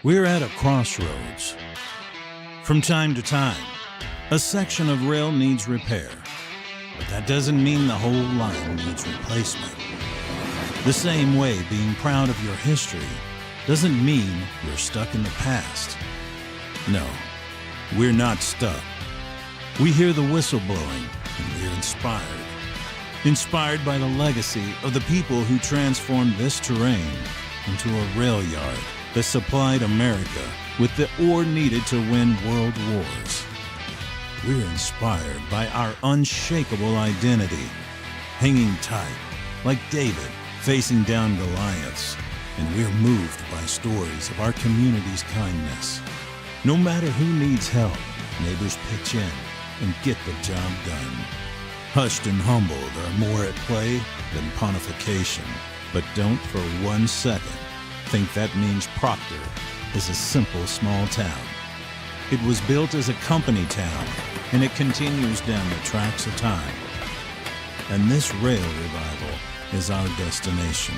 We're at a crossroads. From time to time, a section of rail needs repair, but that doesn't mean the whole line needs replacement. The same way being proud of your history doesn't mean you're stuck in the past. No, we're not stuck. We hear the whistle blowing and we're inspired. Inspired by the legacy of the people who transformed this terrain into a rail yard that supplied America with the ore needed to win world wars. We're inspired by our unshakable identity, hanging tight like David facing down Goliaths, and we're moved by stories of our community's kindness. No matter who needs help, neighbors pitch in and get the job done. Hushed and humble, there are more at play than pontification. But don't for 1 second think that means Proctor is a simple small town. It was built as a company town, and it continues down the tracks of time. And this rail revival is our destination.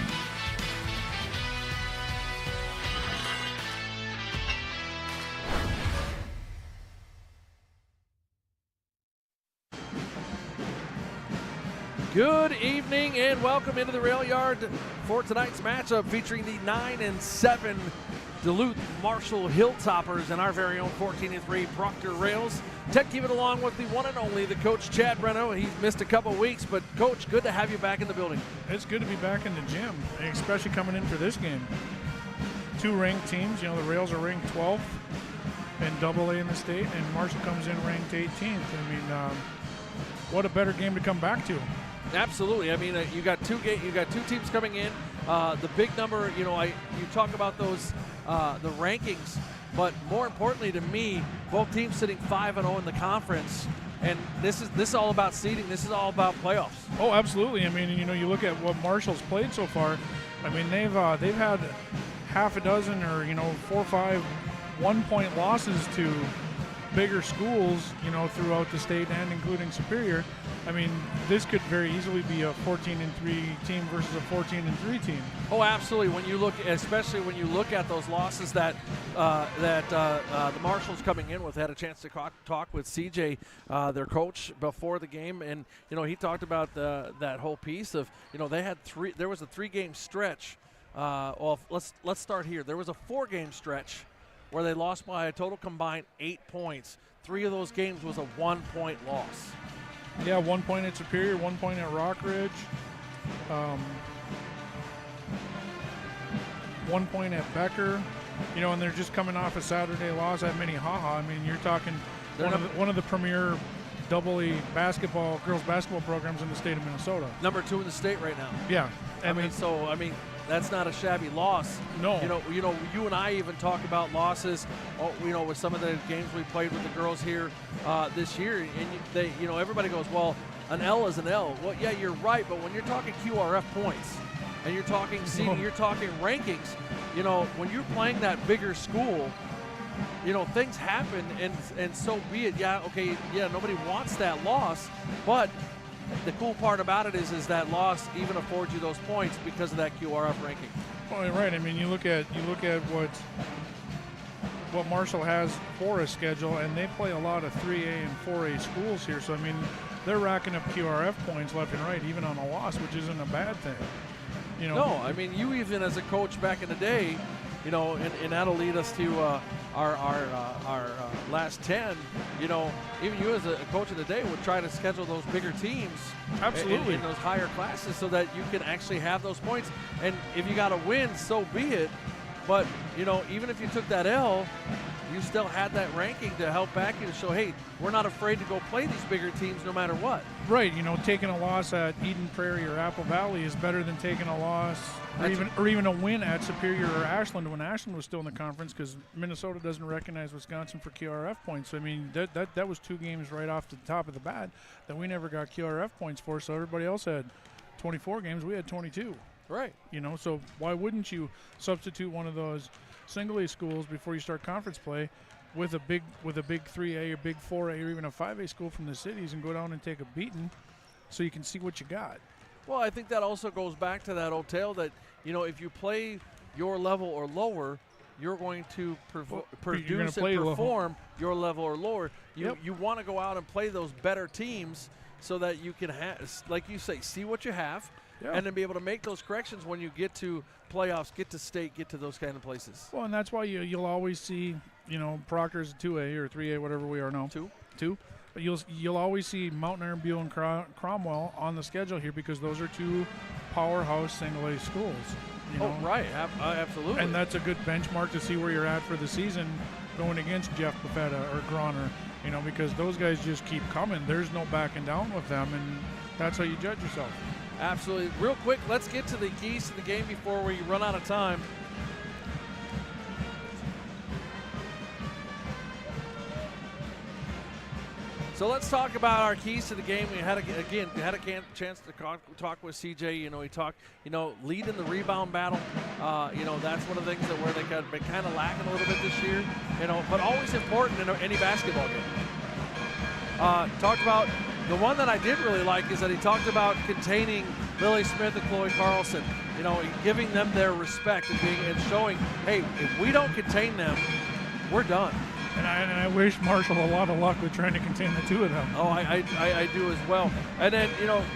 Good evening and welcome into the Rail Yard for tonight's matchup featuring the 9-7 Duluth Marshall Hilltoppers and our very own 14-3 Proctor Rails. Ted Keevan along with the one and only, the coach Chad Breno. He's missed a couple weeks, but coach, good to have you back in the building. It's good to be back in the gym, especially coming in for this game. Two ranked teams, the Rails are ranked 12th and AA in the state, and Marshall comes in ranked 18th. I mean, what a better game to come back to. Absolutely. I mean, you got two teams coming in. The big number, you talk about those the rankings, but more importantly to me, both teams sitting 5-0 in the conference, and this is all about seeding. This is all about playoffs. Oh, absolutely. I mean, you look at what Marshall's played so far. I mean, they've had half a dozen or 4 or 5 1-point losses to bigger schools, throughout the state and including Superior. I mean, this could very easily be a 14-3 team versus a 14-3 team. Oh, absolutely. Especially when you look at those losses that the Marshalls coming in with, had a chance to talk with CJ, their coach, before the game, and he talked about that whole piece of they had there was a 3-game stretch. Well, let's start here. There was a 4-game stretch where they lost by a total combined 8 points. 3 of those games was a 1-point loss. Yeah, 1 point at Superior, 1 point at Rockridge, 1 point at Becker, and they're just coming off a Saturday loss at Minnehaha. I mean, you're talking one of the premier AA girls basketball programs in the state of Minnesota. Number 2 in the state right now. Yeah. I mean, that's not a shabby loss. No. You and I even talk about losses, with some of the games we played with the girls here this year, and everybody goes, well, an L is an L. Well, yeah, you're right, but when you're talking QRF points and you're talking seeding, you're talking rankings, when you're playing that bigger school, things happen, and so be it. Yeah, okay, yeah, nobody wants that loss, but the cool part about it is that loss even affords you those points because of that QRF ranking. Oh, right. I mean, you look at what Marshall has for a schedule, and they play a lot of 3A and 4A schools here. So I mean, they're racking up QRF points left and right, even on a loss, which isn't a bad thing. No, I mean, you even as a coach back in the day, and that'll lead us to our last 10. Even you as a coach of the day would try to schedule those bigger teams. Absolutely. In those higher classes so that you can actually have those points. And if you got to win, so be it. But, even if you took that L, you still had that ranking to help back you to show, hey, we're not afraid to go play these bigger teams no matter what. Right. Taking a loss at Eden Prairie or Apple Valley is better than taking a loss or even a win at Superior or Ashland when Ashland was still in the conference, because Minnesota doesn't recognize Wisconsin for QRF points. So, I mean, that was 2 games right off the top of the bat that we never got QRF points for. So everybody else had 24 games. We had 22. Right. So why wouldn't you substitute one of those single A schools before you start conference play with a big 3A or big 4A or even a 5A school from the cities and go down and take a beating so you can see what you got? Well, I think that also goes back to that old tale that, if you play your level or lower, you're going to produce play and low. perform your level or lower. Yep. You want to go out and play those better teams so that you can, like you say, see what you have, and then be able to make those corrections when you get to playoffs, get to state, get to those kind of places. Well, and that's why you'll always see, Proctor's 2A or 3A, whatever we are now. Two. But you'll always see Mountain Iron, Buell, and Cromwell on the schedule here because those are two powerhouse single-A schools. Right. Absolutely. And that's a good benchmark to see where you're at for the season going against Jeff Buffetta or Groner, because those guys just keep coming. There's no backing down with them, and that's how you judge yourself. Absolutely. Real quick, let's get to the keys to the game before we run out of time. So let's talk about our keys to the game. We had a chance to talk with CJ. He talked, leading the rebound battle. That's one of the things where they've been kind of lacking a little bit this year. But always important in any basketball game. Talked about the one that I did really like is that he talked about containing Lily Smith and Chloe Carlson. Giving them their respect and showing, hey, if we don't contain them, we're done. And I wish Marshall a lot of luck with trying to contain the two of them. Oh, I do as well. And then,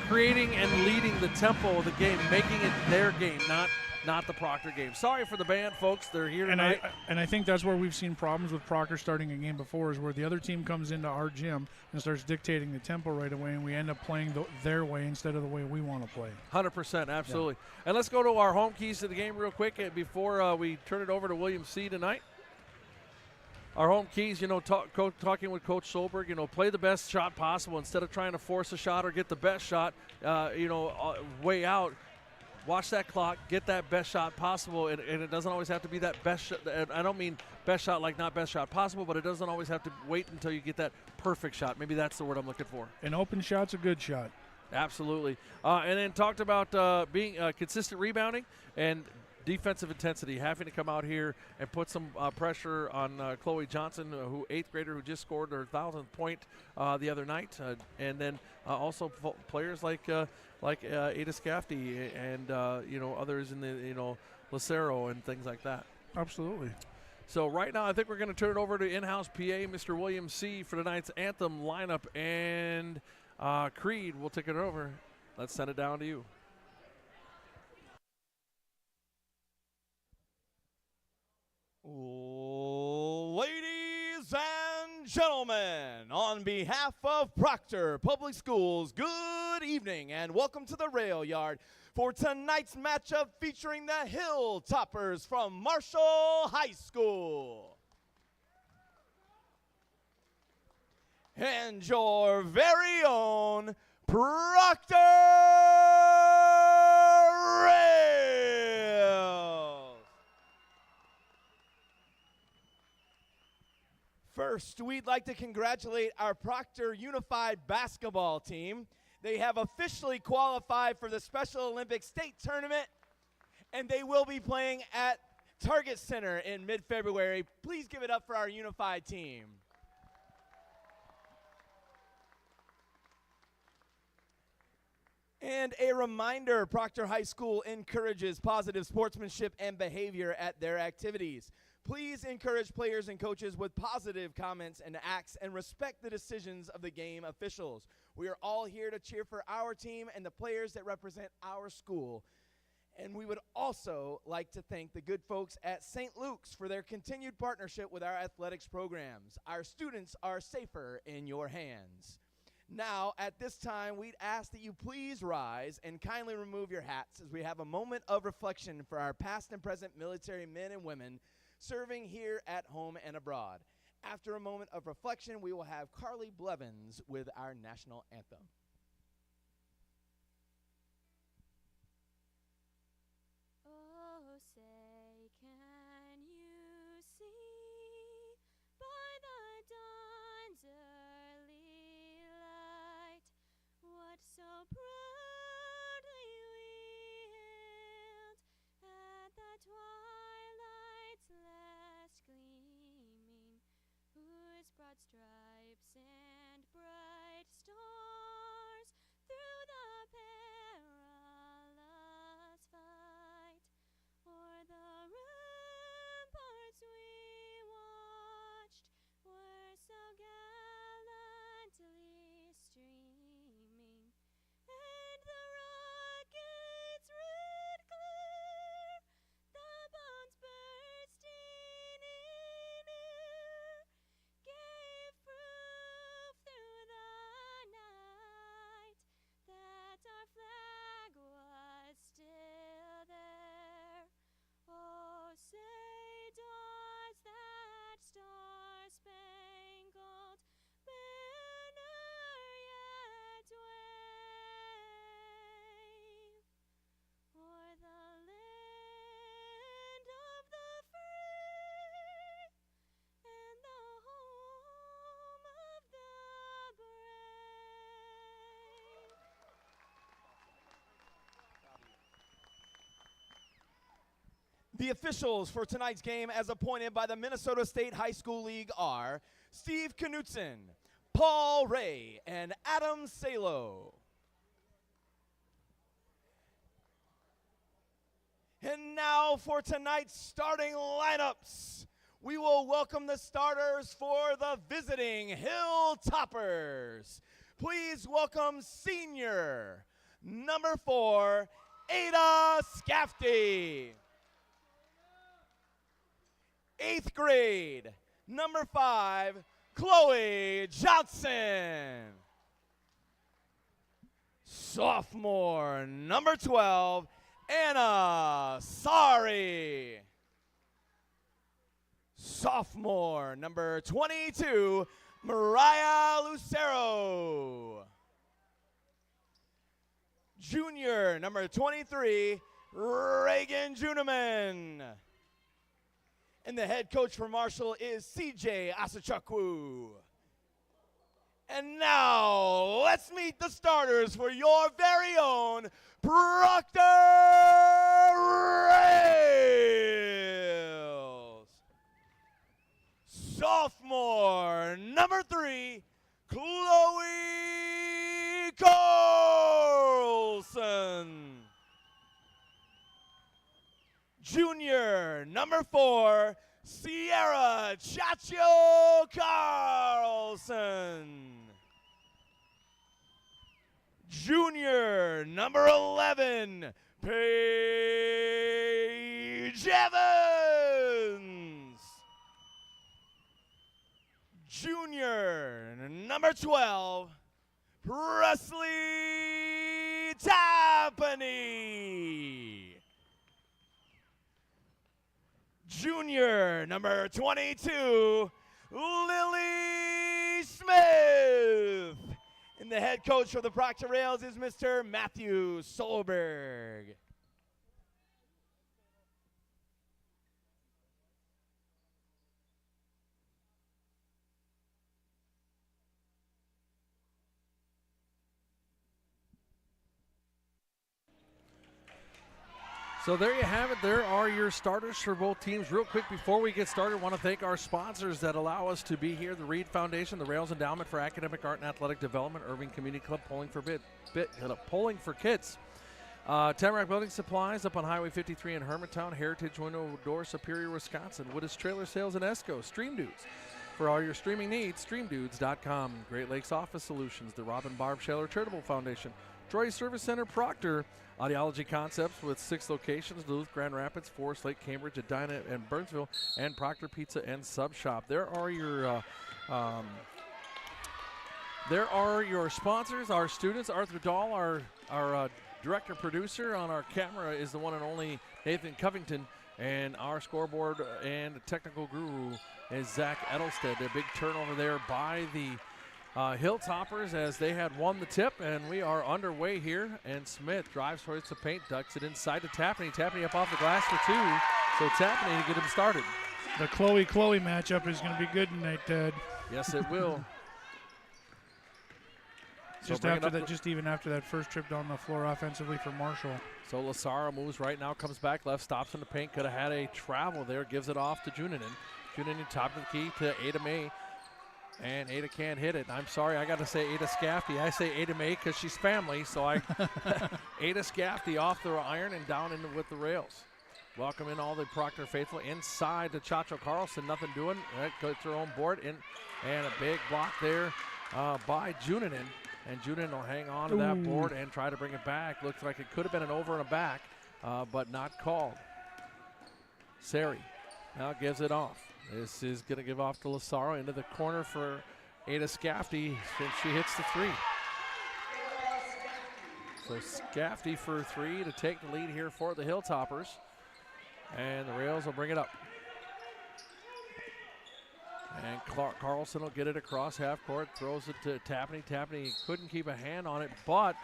creating and leading the tempo of the game, making it their game, not the Proctor game. Sorry for the band, folks. They're here tonight. And I think that's where we've seen problems with Proctor starting a game before is where the other team comes into our gym and starts dictating the tempo right away, and we end up playing their way instead of the way we want to play. 100%, absolutely. Yeah. And let's go to our home keys to the game real quick before we turn it over to William C. tonight. Our home keys, talking with Coach Solberg, play the best shot possible instead of trying to force a shot or get the best shot, way out. Watch that clock, get that best shot possible, and it doesn't always have to be that best shot. I don't mean best shot like not best shot possible, but it doesn't always have to wait until you get that perfect shot. Maybe that's the word I'm looking for. An open shot's a good shot. Absolutely. And then talked about being consistent rebounding and defensive intensity, having to come out here and put some pressure on Chloe Johnson, who 8th grader who just scored her 1,000th point the other night, and then also players like Ada Scafty and others in the Lucero and things like that. Absolutely. So right now, I think we're going to turn it over to in-house PA, Mr. William C. for tonight's anthem lineup, and Creed will take it over. Let's send it down to you. Ladies and gentlemen, on behalf of Proctor Public Schools, good evening and welcome to the Rail Yard for tonight's matchup featuring the Hilltoppers from Marshall High School. And your very own Proctor Rails. First, we'd like to congratulate our Proctor Unified basketball team. They have officially qualified for the Special Olympics State Tournament, and they will be playing at Target Center in mid-February. Please give it up for our Unified team. And a reminder, Proctor High School encourages positive sportsmanship and behavior at their activities. Please encourage players and coaches with positive comments and acts and respect the decisions of the game officials. We are all here to cheer for our team and the players that represent our school. And we would also like to thank the good folks at St. Luke's for their continued partnership with our athletics programs. Our students are safer in your hands. Now, at this time, we'd ask that you please rise and kindly remove your hats as we have a moment of reflection for our past and present military men and women serving here at home and abroad. After a moment of reflection, we will have Carly Blevins with our national anthem. Oh, say, can you see by the dawn's early light what so proudly we hailed at the twilight's last gleaming, whose broad stripes and bright stars through the perilous fight o'er the ramparts The officials for tonight's game as appointed by the Minnesota State High School League are Steve Knutson, Paul Ray, and Adam Salo. And now for tonight's starting lineups. We will welcome the starters for the visiting Hilltoppers. Please welcome senior, number 4, Ada Scafty. 8th grade, number 5, Chloe Johnson. Sophomore, number 12, Anna Sari. Sophomore, number 22, Mariah Lucero. Junior, number 23, Reagan Juneman. And the head coach for Marshall is CJ Asachukwu. And now, let's meet the starters for your very own Proctor Rails. Sophomore, number 3, Chloe Carlson. Junior, number 4, Sierra Chacho Carlson. Junior, number 11, Paige Evans. Junior, number 12, Presley Tapani. Junior, number 22, Lily Smith. And the head coach for the Proctor Rails is Mr. Matthew Solberg. So there you have it. There are your starters for both teams. Real quick before we get started, I want to thank our sponsors that allow us to be here. The Reed Foundation, the Rails Endowment for Academic, Art, and Athletic Development, Irving Community Club, Polling for Kids. Tamarack Building Supplies up on Highway 53 in Hermantown, Heritage Window Door, Superior, Wisconsin. Woodis Trailer Sales in Esco, Stream Dudes. For all your streaming needs, streamdudes.com. Great Lakes Office Solutions, the Robin Barb Shaler Charitable Foundation, Troy Service Center, Proctor, Audiology Concepts with 6 locations, Duluth, Grand Rapids, Forest Lake, Cambridge, Edina, and Burnsville, and Proctor Pizza and Sub Shop. There are your sponsors, our students. Arthur Dahl, our director producer on our camera, is the one and only Nathan Covington, and our scoreboard and technical guru is Zach Edelstead. A big turnover there by the Hilltoppers as they had won the tip, and we are underway here. And Smith drives towards the paint, ducks it inside to Tapney. Tapney up off the glass for 2, so Tapney to get him started. The Chloe matchup is going to be good tonight, Ted. Yes, it will. Just even after that first trip down the floor offensively for Marshall. So Lasara moves right now, comes back left, stops in the paint. Could have had a travel there, gives it off to Junanen. Junanen top of the key to Ada May. And Ada can't hit it. I'm sorry, I got to say Ada Scafty. I say Ada May because she's family, so I Ada Scafty off the iron and down into with the rails. Welcome in all the Proctor faithful inside to Chacho Carlson. Nothing doing. Right, goes to her own board and a big block there by Junanen. And Junanen will hang on to that board and try to bring it back. Looks like it could have been an over and a back, but not called. Sari now gives it off. This is going to give off to Lasaro into the corner for Ada Scafty since she hits the 3. So Scafty for 3 to take the lead here for the Hilltoppers. And the Rails will bring it up. And Carlson will get it across half court, throws it to Tapney. Tapney couldn't keep a hand on it, but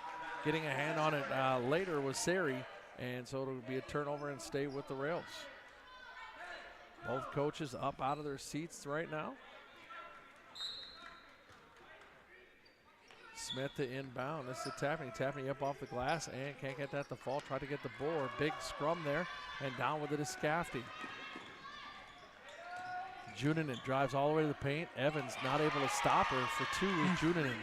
getting a hand on it later was Sari. And so it'll be a turnover and stay with the Rails. Both coaches up out of their seats right now. Smith to inbound. This is Tapney. Tapney up off the glass and can't get that to fall. Try to get the board. Big scrum there. And down with it is Scafty. Juninen drives all the way to the paint. Evans not able to stop her for two with Juninen.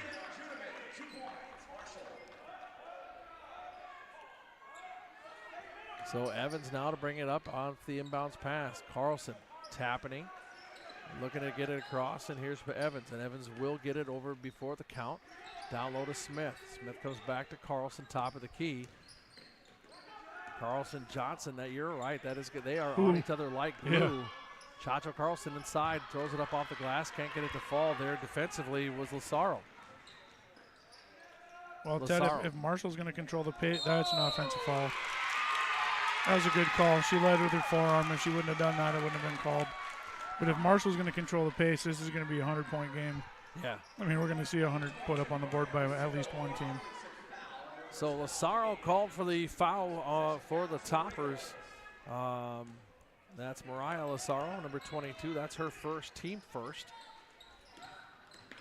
So Evans now to bring it up off the inbounds pass. Carlson tapping, looking to get it across, and here's Evans. And Evans will get it over before the count. Down low to Smith. Smith comes back to Carlson, top of the key. Carlson, Johnson, that you're right, that is good. They are on each other like glue. Yeah. Chacho Carlson inside, throws it up off the glass, can't get it to fall there. Defensively was Lazaro. Well, Ted, if Marshall's going to control the pace, that's an offensive foul. That was a good call. She led with her forearm. If she wouldn't have done that, it wouldn't have been called. But if Marshall's going to control the pace, this is going to be a 100-point game. Yeah. I mean, we're going to see 100 put up on the board by at least one team. So Lazaro called for the foul for the Toppers. That's Mariah Lazaro, number 22. That's her first, team first.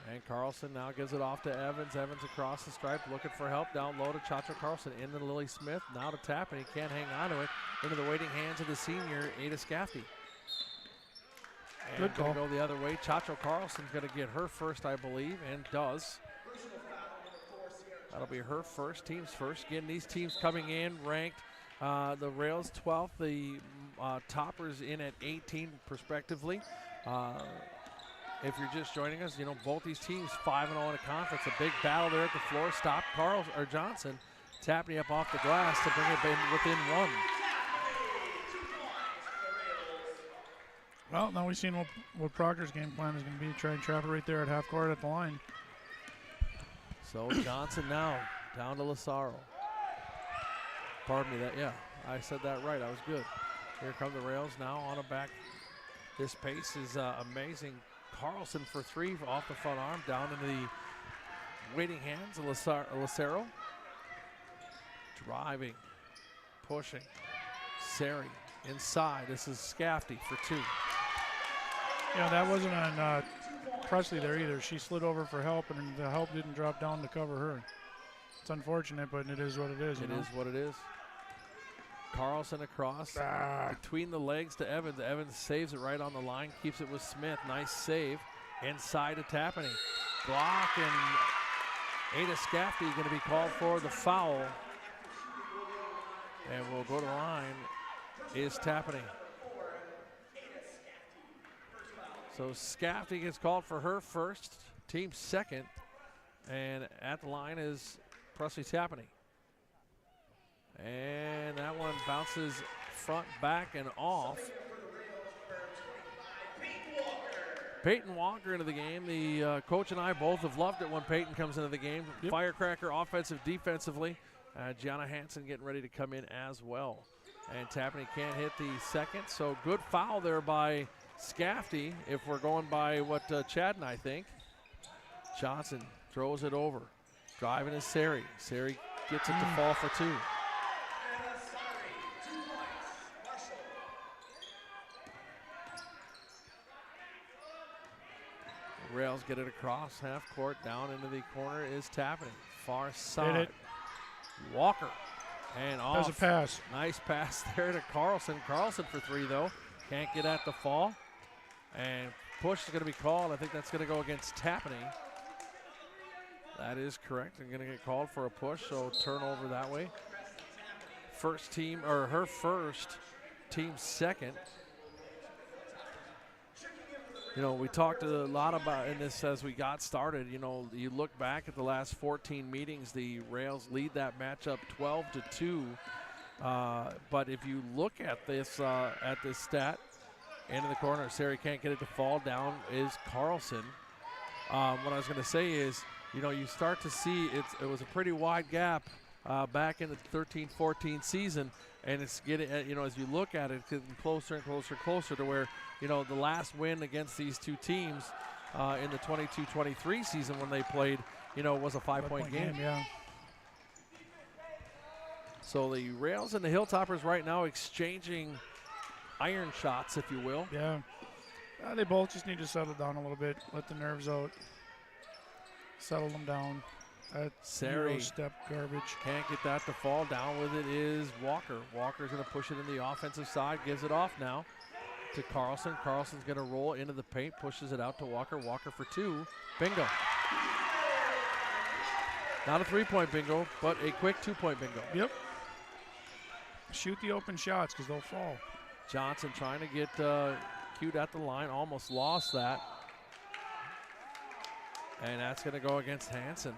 And Carlson now gives it off to Evans. Evans across the stripe, looking for help. Down low to Chacho Carlson. Into Lily Smith. Now to tap, and he can't hang on to it. Into the waiting hands of the senior, Ada Scafty. Good call. Go the other way. Chacho Carlson's going to get her first, I believe, and does. That'll be her first, team's first. Again, these teams coming in ranked. The Rails 12th, the Toppers in at 18 respectively. If you're just joining us, you know, both these teams 5-0 in a conference. A big battle there at the floor. Stop Johnson. Tapping up off the glass to bring it in within one. Well, now we've seen what Proctor's game plan is going to be. Try and trap it right there at half court at the line. So Johnson now down to Lazaro. Pardon me, I said that right. I was good. Here come the Rails now on a back. This pace is amazing. Carlson for three off the front arm, down into the waiting hands of Lazaro. Driving, pushing. Sari inside. This is Scafty for two. Yeah, that wasn't on Presley there either. She slid over for help, and the help didn't drop down to cover her. It's unfortunate, but it is what it is. It is what it is. Carlson across between the legs to Evans. Evans saves it right on the line, keeps it with Smith. Nice save. Inside to Tapney. Block, and Ada Scafty is going to be called for the foul. And we'll go to the line. Is Tapney. So Scafty gets called for her first, team second. And at the line is Presley Tapney. And that one bounces front, back, and off. Peyton Walker into the game. The coach and I both have loved it when Peyton comes into the game. Yep. Firecracker offensive, defensively. Gianna Hansen getting ready to come in as well. And Tapney can't hit the second. So good foul there by Scafty if we're going by what Chad and I think. Johnson throws it over. Driving is Sari. Sari gets it to fall for two. Rails get it across half court. Down into the corner is Tapney. Far side. Walker. And off. There's a pass. Nice pass there to Carlson. Carlson for three, though. Can't get at the fall. And push is going to be called. I think that's going to go against Tapney. That is correct. I'm going to get called for a push, so turnover that way. First team, or her first, team second. You know, we talked a lot about in this as we got started. You know, you look back at the last 14 meetings, the Rails lead that matchup 12-2. But if you look at this stat, into the corner, Sari can't get it to fall. Down is Carlson. What I was going to say is, you know, you start to see it was a pretty wide gap back in the 13-14 season, and it's getting, you know, as you look at it, getting closer and closer and closer to where, you know, the last win against these two teams in the 22-23 season when they played, you know, was a 5-point game. Yeah. So the Rails and the Hilltoppers right now exchanging iron shots, if you will. Yeah. They both just need to settle down a little bit, let the nerves out, settle them down. That's Sari step garbage. can't get that to fall. Down with it is Walker. Walker's going to push it in the offensive side, gives it off now to Carlson. Carlson's going to roll into the paint, pushes it out to Walker. Walker for 2. Bingo. Not a 3-point bingo, but a quick 2-point bingo. Yep. Shoot the open shots because they'll fall. Johnson trying to get cute at the line, almost lost that. And that's going to go against Hansen.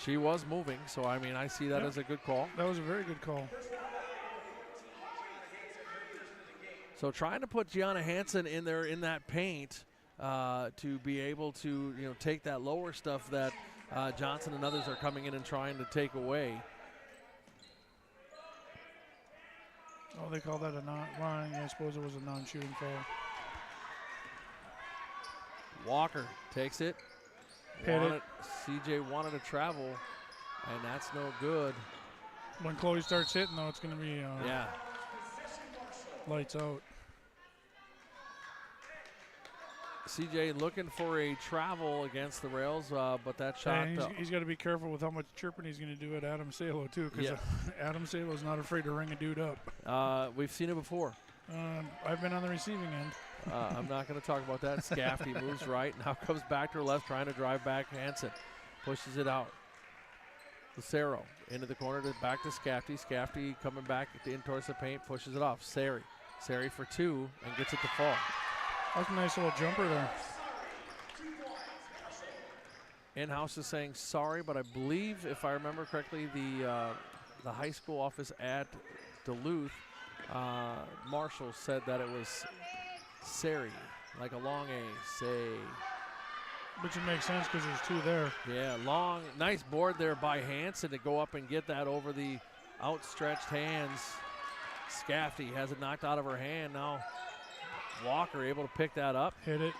She was moving, so I mean, I see that as a good call. That was a very good call. So trying to put Gianna Hansen in there in that paint to be able to, take that lower stuff that Johnson and others are coming in and trying to take away. Oh, they call that a non-line. I suppose it was a non-shooting foul. Walker takes it. Hit it. CJ wanted to travel, and that's no good. When Chloe starts hitting, though, it's going to be lights out. CJ looking for a travel against the rails, but that shot. He's got to be careful with how much chirping he's going to do at Adam Salo, too, because Adam Salo's not afraid to ring a dude up. We've seen it before. I've been on the receiving end. I'm not going to talk about that. Scafty moves right. Now comes back to her left, trying to drive back. Hansen pushes it out. Lucero into the corner, back to Scafty. Scafty coming back in towards the paint, pushes it off. Sari for 2 and gets it to fall. That's a nice little jumper there. In-house is saying sorry, but I believe, if I remember correctly, the high school office at Duluth, Marshall said that it was Sari, like a long A, say. Which would make sense because there's 2 there. Yeah, long, nice board there by Hansen to go up and get that over the outstretched hands. Scafty has it knocked out of her hand. Now Walker able to pick that up. Hit it.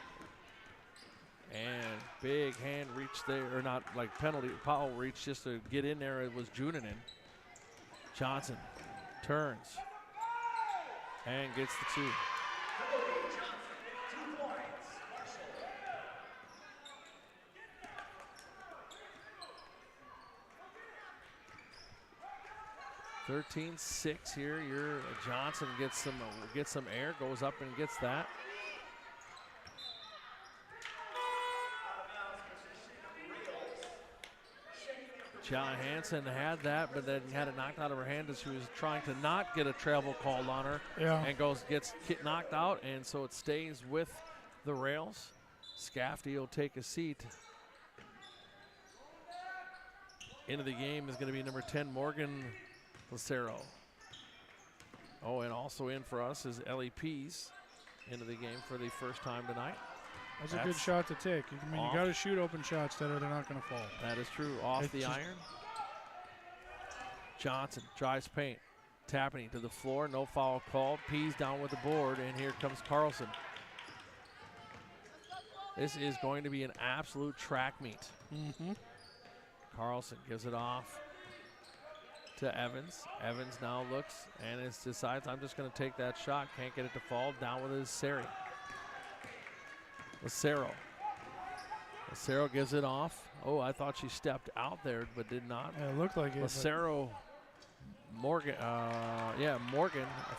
And big hand reach there, or not like penalty, foul reach just to get in there. It was Junanen. Johnson turns and gets the 2. (13-6) here. Johnson gets some air, goes up and gets that. Gianna Hansen had that, but then had it knocked out of her hand as she was trying to not get a travel called on her. Yeah. And gets knocked out, and so it stays with the rails. Scafty will take a seat. Into the game is going to be number 10, Morgan Lucero. Oh, and also in for us is Ellie Pease into the game for the first time tonight. That's a good shot to take. I mean, you got to shoot open shots that they're not going to fall. That is true. Off the iron. Johnson drives paint. Tapping to the floor. No foul called. Pease down with the board, and here comes Carlson. This is going to be an absolute track meet. Mm-hmm. Carlson gives it off to Evans. Evans now looks and decides, I'm just going to take that shot. Can't get it to fall. Down with his Sari. Lucero gives it off. Oh, I thought she stepped out there, but did not. Yeah, it looked like it. Lucero, Morgan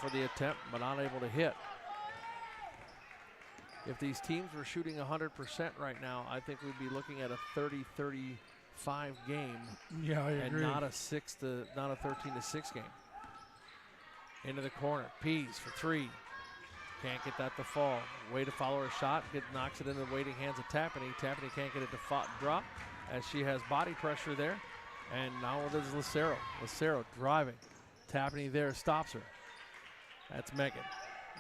for the attempt, but not able to hit. If these teams were shooting 100% right now, I think we'd be looking at a 30-35 game. Yeah, I agree. And not a 13-6 game. Into the corner, Pease for 3. Can't get that to fall. Way to follow her shot. Knocks it into the waiting hands of Tappany. Tappany can't get it to drop as she has body pressure there. And now it is Lucero. Lucero driving. Tappany there stops her. That's Megan.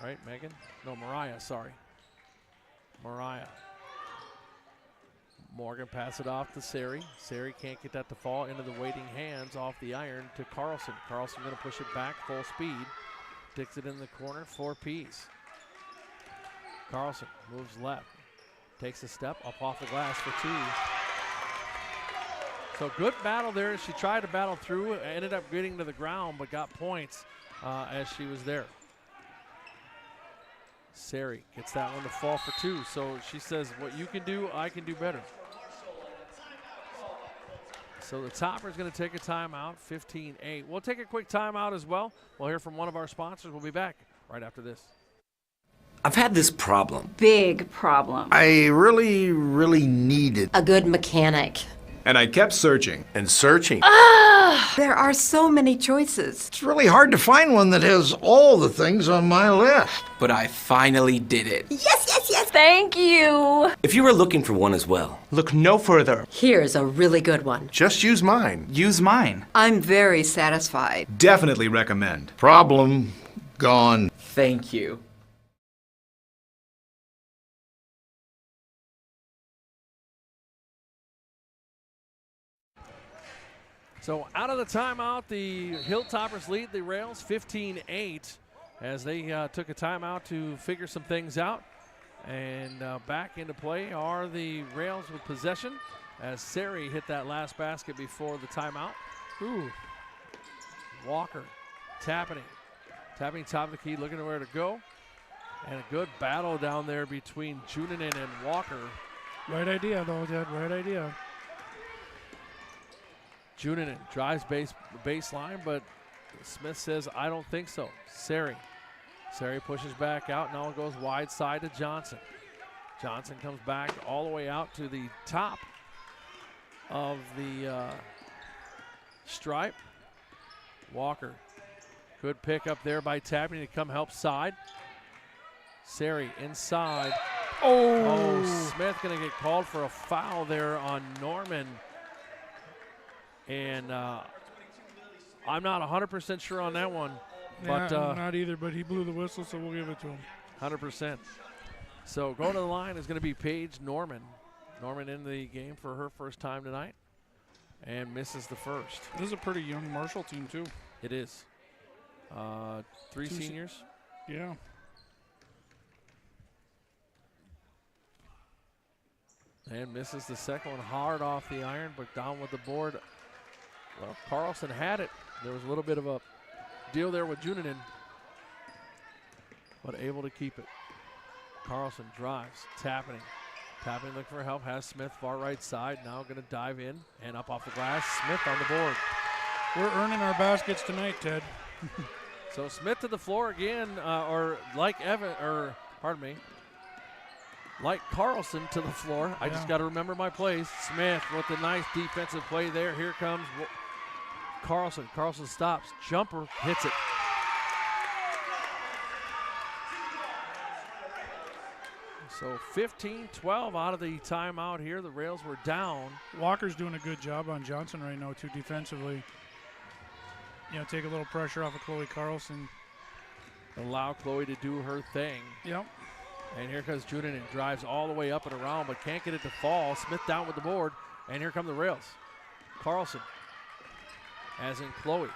Right, Megan? No, Mariah, sorry. Mariah. Morgan pass it off to Sari. Sari can't get that to fall into the waiting hands off the iron to Carlson. Carlson going to push it back full speed. Sticks it in the corner for Pease. Carlson moves left. Takes a step up off the glass for 2. So good battle there. She tried to battle through. Ended up getting to the ground, but got points as she was there. Sari gets that one to fall for 2. So she says, what you can do, I can do better. So the Topper's going to take a timeout, 15-8. We'll take a quick timeout as well. We'll hear from one of our sponsors. We'll be back right after this. I've had this problem. Big problem. I really needed. A good mechanic. And I kept searching. And searching. There are so many choices. It's really hard to find one that has all the things on my list. But I finally did it. Yes. Thank you. If you were looking for one as well, look no further. Here's a really good one. Just use mine. Use mine. I'm very satisfied. Definitely recommend. Problem gone. thank you. So out of the timeout, the Hilltoppers lead the Rails 15-8 as they took a timeout to figure some things out. And back into play are the Rails with possession as Sari hit that last basket before the timeout. Ooh. Walker tapping top of the key, looking at where to go. And a good battle down there between Juninen and Walker. Right idea, though, Ted. Right idea. Juninen drives baseline, but Smith says, I don't think so. Sari pushes back out. Now it goes wide side to Johnson. Johnson comes back all the way out to the top of the stripe. Walker. Good pick up there by Tapney to come help side. Sari inside. Oh, Smith going to get called for a foul there on Norman. And I'm not 100% sure on that one. But yeah, not either, but he blew the whistle, so we'll give it to him. 100%. So going to the line is going to be Paige Norman. Norman in the game for her first time tonight and misses the first. This is a pretty young Marshall team, too. It is. Three seniors. Yeah. And misses the second one hard off the iron, but down with the board. Well, Carlson had it. There was a little bit of a deal there with Juninen, but able to keep it. Carlson drives, tapping looking for help, has Smith far right side, now going to dive in and up off the glass. Smith on the board. We're earning our baskets tonight, Ted. So Smith to the floor again, like Carlson to the floor. I just got to remember my plays. Smith with a nice defensive play there. Here comes Carlson. Carlson stops. Jumper hits it. So 15-12 out of the timeout here. The Rails were down. Walker's doing a good job on Johnson right now, too, defensively. Take a little pressure off of Chloe Carlson. Allow Chloe to do her thing. Yep. And here comes Juninen. Drives all the way up and around, but can't get it to fall. Smith down with the board. And here come the Rails. Carlson, as in Chloe.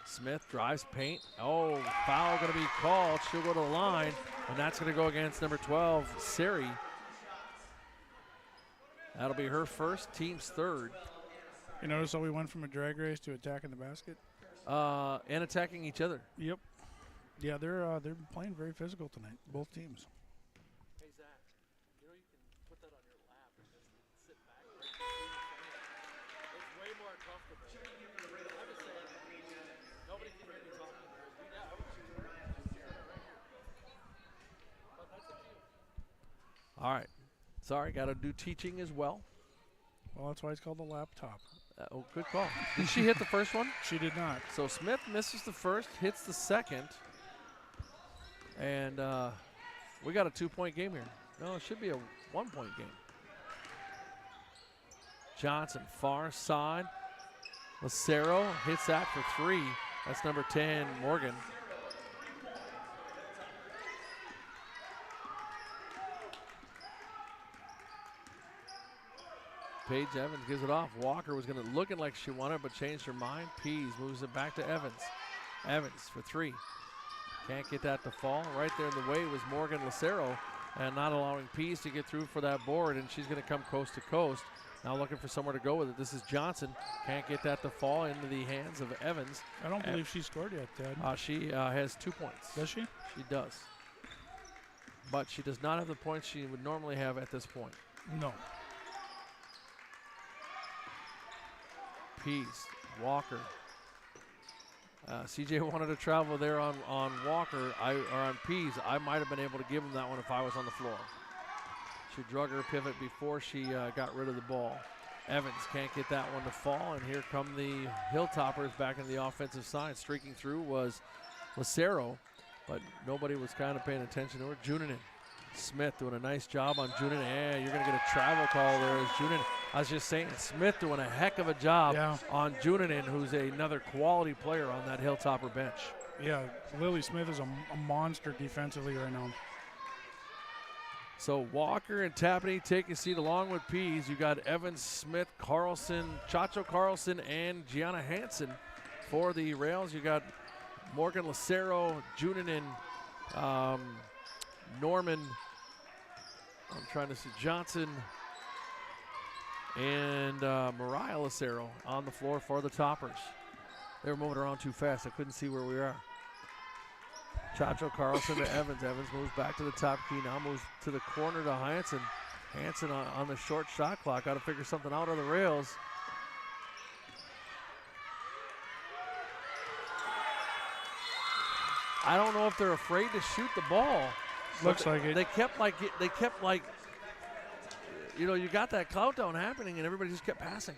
Smith drives paint. Oh, foul going to be called. She'll go to the line, and that's going to go against number 12, Sari. That'll be her first, team's third. You notice how we went from a drag race to attacking the basket? And attacking each other. Yep. Yeah, they're playing very physical tonight, both teams. Hey, Zach, you can put that on your lap and just sit back. It's way more comfortable. I'm just saying, nobody can hear me talking. Yeah, I was right here. But that's up to you. All right. Sorry, got to do teaching as well. Well, that's why it's called the laptop. Good call. Did she hit the first one? She did not. So Smith misses the first, hits the second. And we got a 2-point game here. No, it should be a 1-point game. Johnson, far side. Lucero hits that for 3. That's number 10, Morgan. Paige Evans gives it off. Walker was looking like she wanted, but changed her mind. Pease moves it back to Evans. Evans for 3. Can't get that to fall. Right there in the way was Morgan Lucero, and not allowing Pease to get through for that board, and she's going to come coast to coast. Now looking for somewhere to go with it. This is Johnson. Can't get that to fall into the hands of Evans. I don't believe she scored yet, Ted. She has 2 points. Does she? She does. But she does not have the points she would normally have at this point. No. Pease. Walker. CJ wanted to travel there on Walker, or on Pease. I might have been able to give him that one if I was on the floor. She drug her pivot before she got rid of the ball. Evans can't get that one to fall, and here come the Hilltoppers back in the offensive side. Streaking through was Lucero, but nobody was kind of paying attention to her. Junanen. Smith doing a nice job on Junanen. Yeah, you're going to get a travel call there as Junanen. I was just saying, Smith doing a heck of a job on Junanen, who's another quality player on that Hilltopper bench. Yeah, Lily Smith is a monster defensively right now. So Walker and Tapney take a seat along with Pease. You got Evans, Smith, Carlson, Chacho Carlson, and Gianna Hansen for the Rails. You got Morgan Lucero, Junanen, Norman, I'm trying to see Johnson, and Mariah Lucero on the floor for the Toppers. They were moving around too fast. I couldn't see where we are. Chacho Carlson to Evans. Evans moves back to the top key. Now moves to the corner to Hansen. Hansen on the short shot clock. Got to figure something out on the rails. I don't know if they're afraid to shoot the ball. Looks like it. They kept like, you know, you got that countdown happening and everybody just kept passing.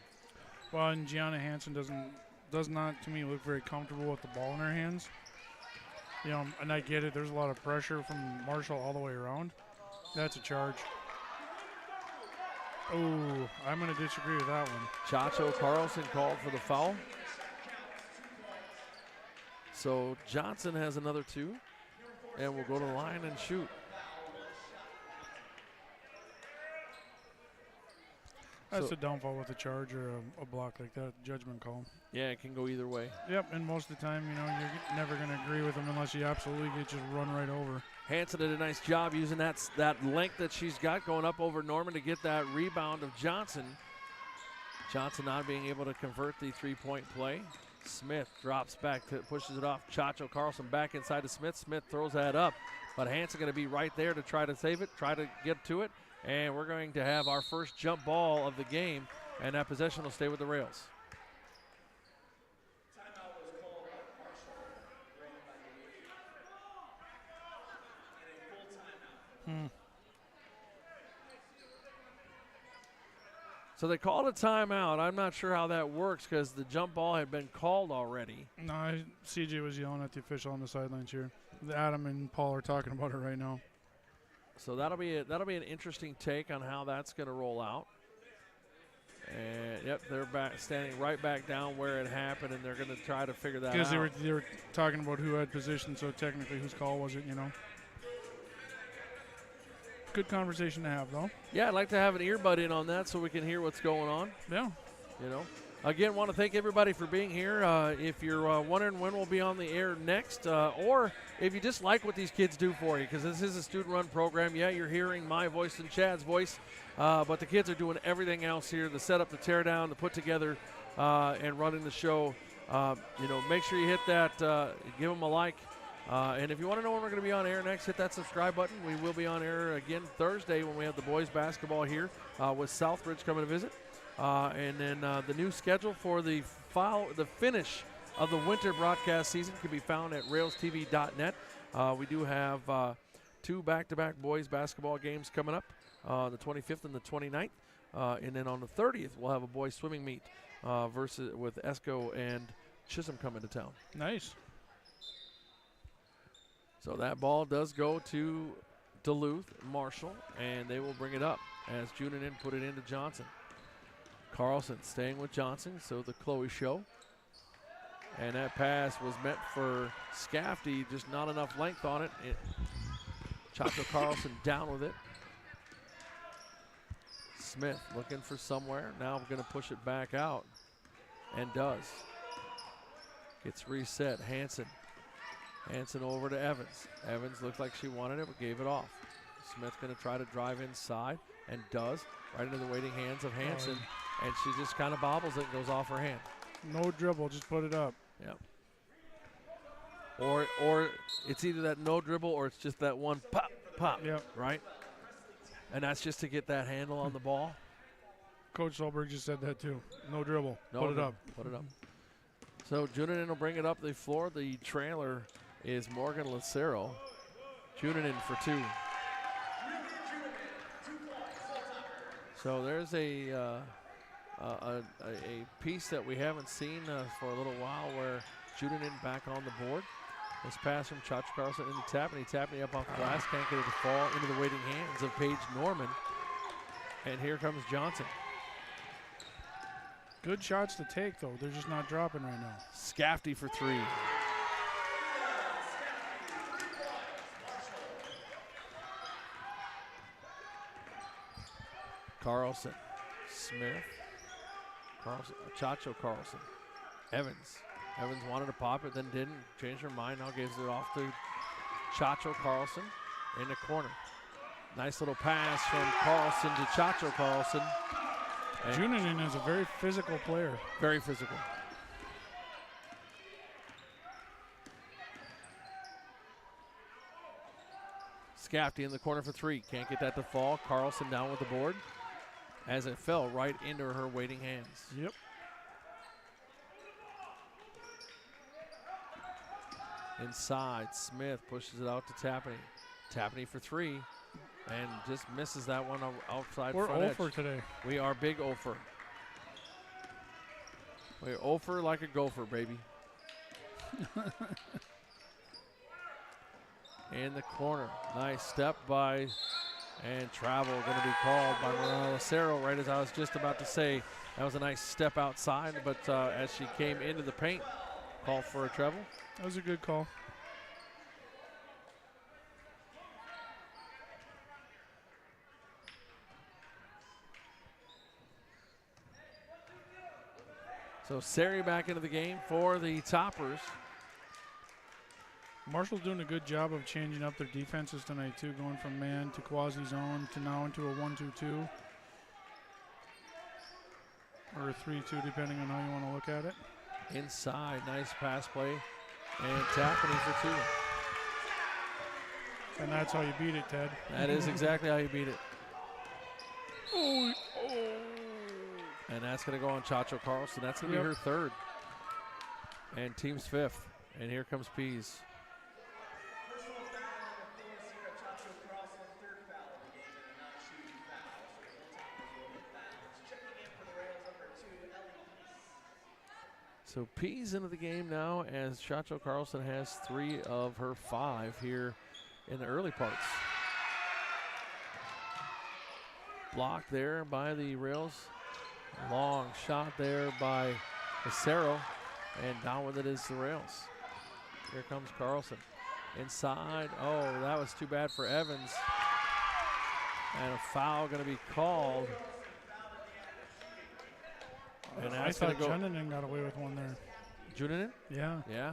Well, and Gianna Hansen does not, to me, look very comfortable with the ball in her hands. You know, and I get it. There's a lot of pressure from Marshall all the way around. That's a charge. Oh, I'm going to disagree with that one. Chacho Carlson called for the foul. So Johnson has another 2, and we'll go to the line and shoot. That's a downfall with a charge or a block like that, judgment call. Yeah, it can go either way. Yep, and most of the time, you know, you're never going to agree with them unless you absolutely get just run right over. Hansen did a nice job using that length that she's got going up over Norman to get that rebound of Johnson. Johnson not being able to convert the three-point play. Smith drops back, pushes it off. Chacho Carlson back inside to Smith. Smith throws that up, but Hansen going to be right there to try to save it, try to get to it. And we're going to have our first jump ball of the game, and that possession will stay with the Rails. So they called a timeout. I'm not sure how that works because the jump ball had been called already. No, CJ was yelling at the official on the sidelines here. Adam and Paul are talking about it right now. So that'll be an interesting take on how that's going to roll out. And yep, they're standing right back down where it happened, and they're going to try to figure that out. Because they were talking about who had position, so technically whose call was it, you know? Good conversation to have, though. Yeah, I'd like to have an earbud in on that so we can hear what's going on. Yeah. You know. Again, want to thank everybody for being here. If you're wondering when we'll be on the air next, or if you just like what these kids do for you, because this is a student-run program. Yeah, you're hearing my voice and Chad's voice, but the kids are doing everything else here, the setup, the tear down, the put together, and running the show. You know, make sure you hit that, give them a like. And if you want to know when we're going to be on air next, hit that subscribe button. We will be on air again Thursday when we have the boys basketball here with Southbridge coming to visit. And then the new schedule for the finish of the winter broadcast season can be found at railstv.net. We do have 2 back-to-back boys basketball games coming up, the 25th and the 29th. And then on the 30th, we'll have a boys swimming meet with Esco and Chisholm coming to town. Nice. So that ball does go to Duluth, Marshall, and they will bring it up as Junanen put it into Johnson. Carlson staying with Johnson, so the Chloe show. And that pass was meant for Scafty, just not enough length on it. Chacho Carlson down with it. Smith looking for somewhere. Now we're going to push it back out, and does. Gets reset. Hansen over to Evans. Evans looked like she wanted it, but gave it off. Smith going to try to drive inside, and does. Right into the waiting hands of Hansen. And she just kind of bobbles it and goes off her hand. No dribble, just put it up. Yep. Or it's either that no dribble or it's just that one pop, yep. Right? And that's just to get that handle on the ball. Coach Solberg just said that too. No dribble. No, Put it up. Put it up. So Junanen will bring it up the floor. The trailer is Morgan Lucero. Junanen for 2. So there's a piece that we haven't seen for a little while where Junanen back on the board. This pass from Chacha Carlson into Tapney. Tapney up off the glass, can't get it to fall into the waiting hands of Paige Norman. And here comes Johnson. Good shots to take, though. They're just not dropping right now. Scafty for 3. Carlson, Smith, Carlson, Chacho Carlson, Evans. Evans wanted to pop it, then didn't. Changed her mind, now gives it off to Chacho Carlson in the corner. Nice little pass from Carlson to Chacho Carlson. Junanen is a very physical player. Very physical. Scafty in the corner for 3. Can't get that to fall. Carlson down with the board as it fell right into her waiting hands. Yep. Inside, Smith pushes it out to Tapney. Tapney for 3 and just misses that one outside We're front edge. over today. We are big over. We're over like a gopher, baby. In the corner. Nice step by, and travel going to be called by Morales Lucero, right as I was just about to say. That was a nice step outside, but as she came into the paint, called for a travel. That was a good call. So Sari back into the game for the Toppers. Marshall's doing a good job of changing up their defenses tonight, too, going from man to quasi zone to now into a 1-2-2. Or a 3-2, depending on how you want to look at it. Inside, nice pass play. And Tapney for 2. And that's how you beat it, Ted. That is exactly how you beat it. Oh. And that's going to go on Chacho Carlson. That's going to be her 3rd. And team's 5th. And here comes Pease. So Pease into the game now as Chacho Carlson has 3 of her 5 here in the early parts. Blocked there by the Rails. Long shot there by Lucero, and down with it is the Rails. Here comes Carlson. Inside, oh, that was too bad for Evans. And a foul going to be called. And I thought Junanen got away with one there. Junanen? Yeah. Yeah.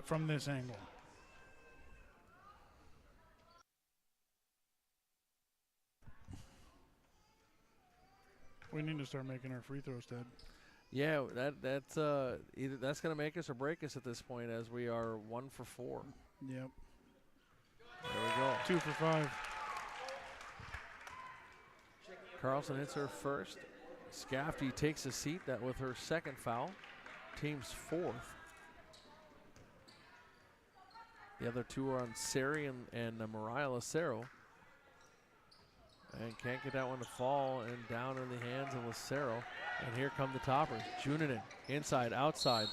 From this angle. We need to start making our free throws, Ted. Yeah, that's either that's going to make us or break us at this point, as we are 1 for 4. Yep. There we go. 2 for 5. Carlson hits her first. Scafty takes a seat that with her 2nd foul. Team's 4th. The other 2 are on Sari and Mariah Lucero. And can't get that one to fall, and down in the hands of Lucero. And here come the Toppers. Junanen, inside, outside.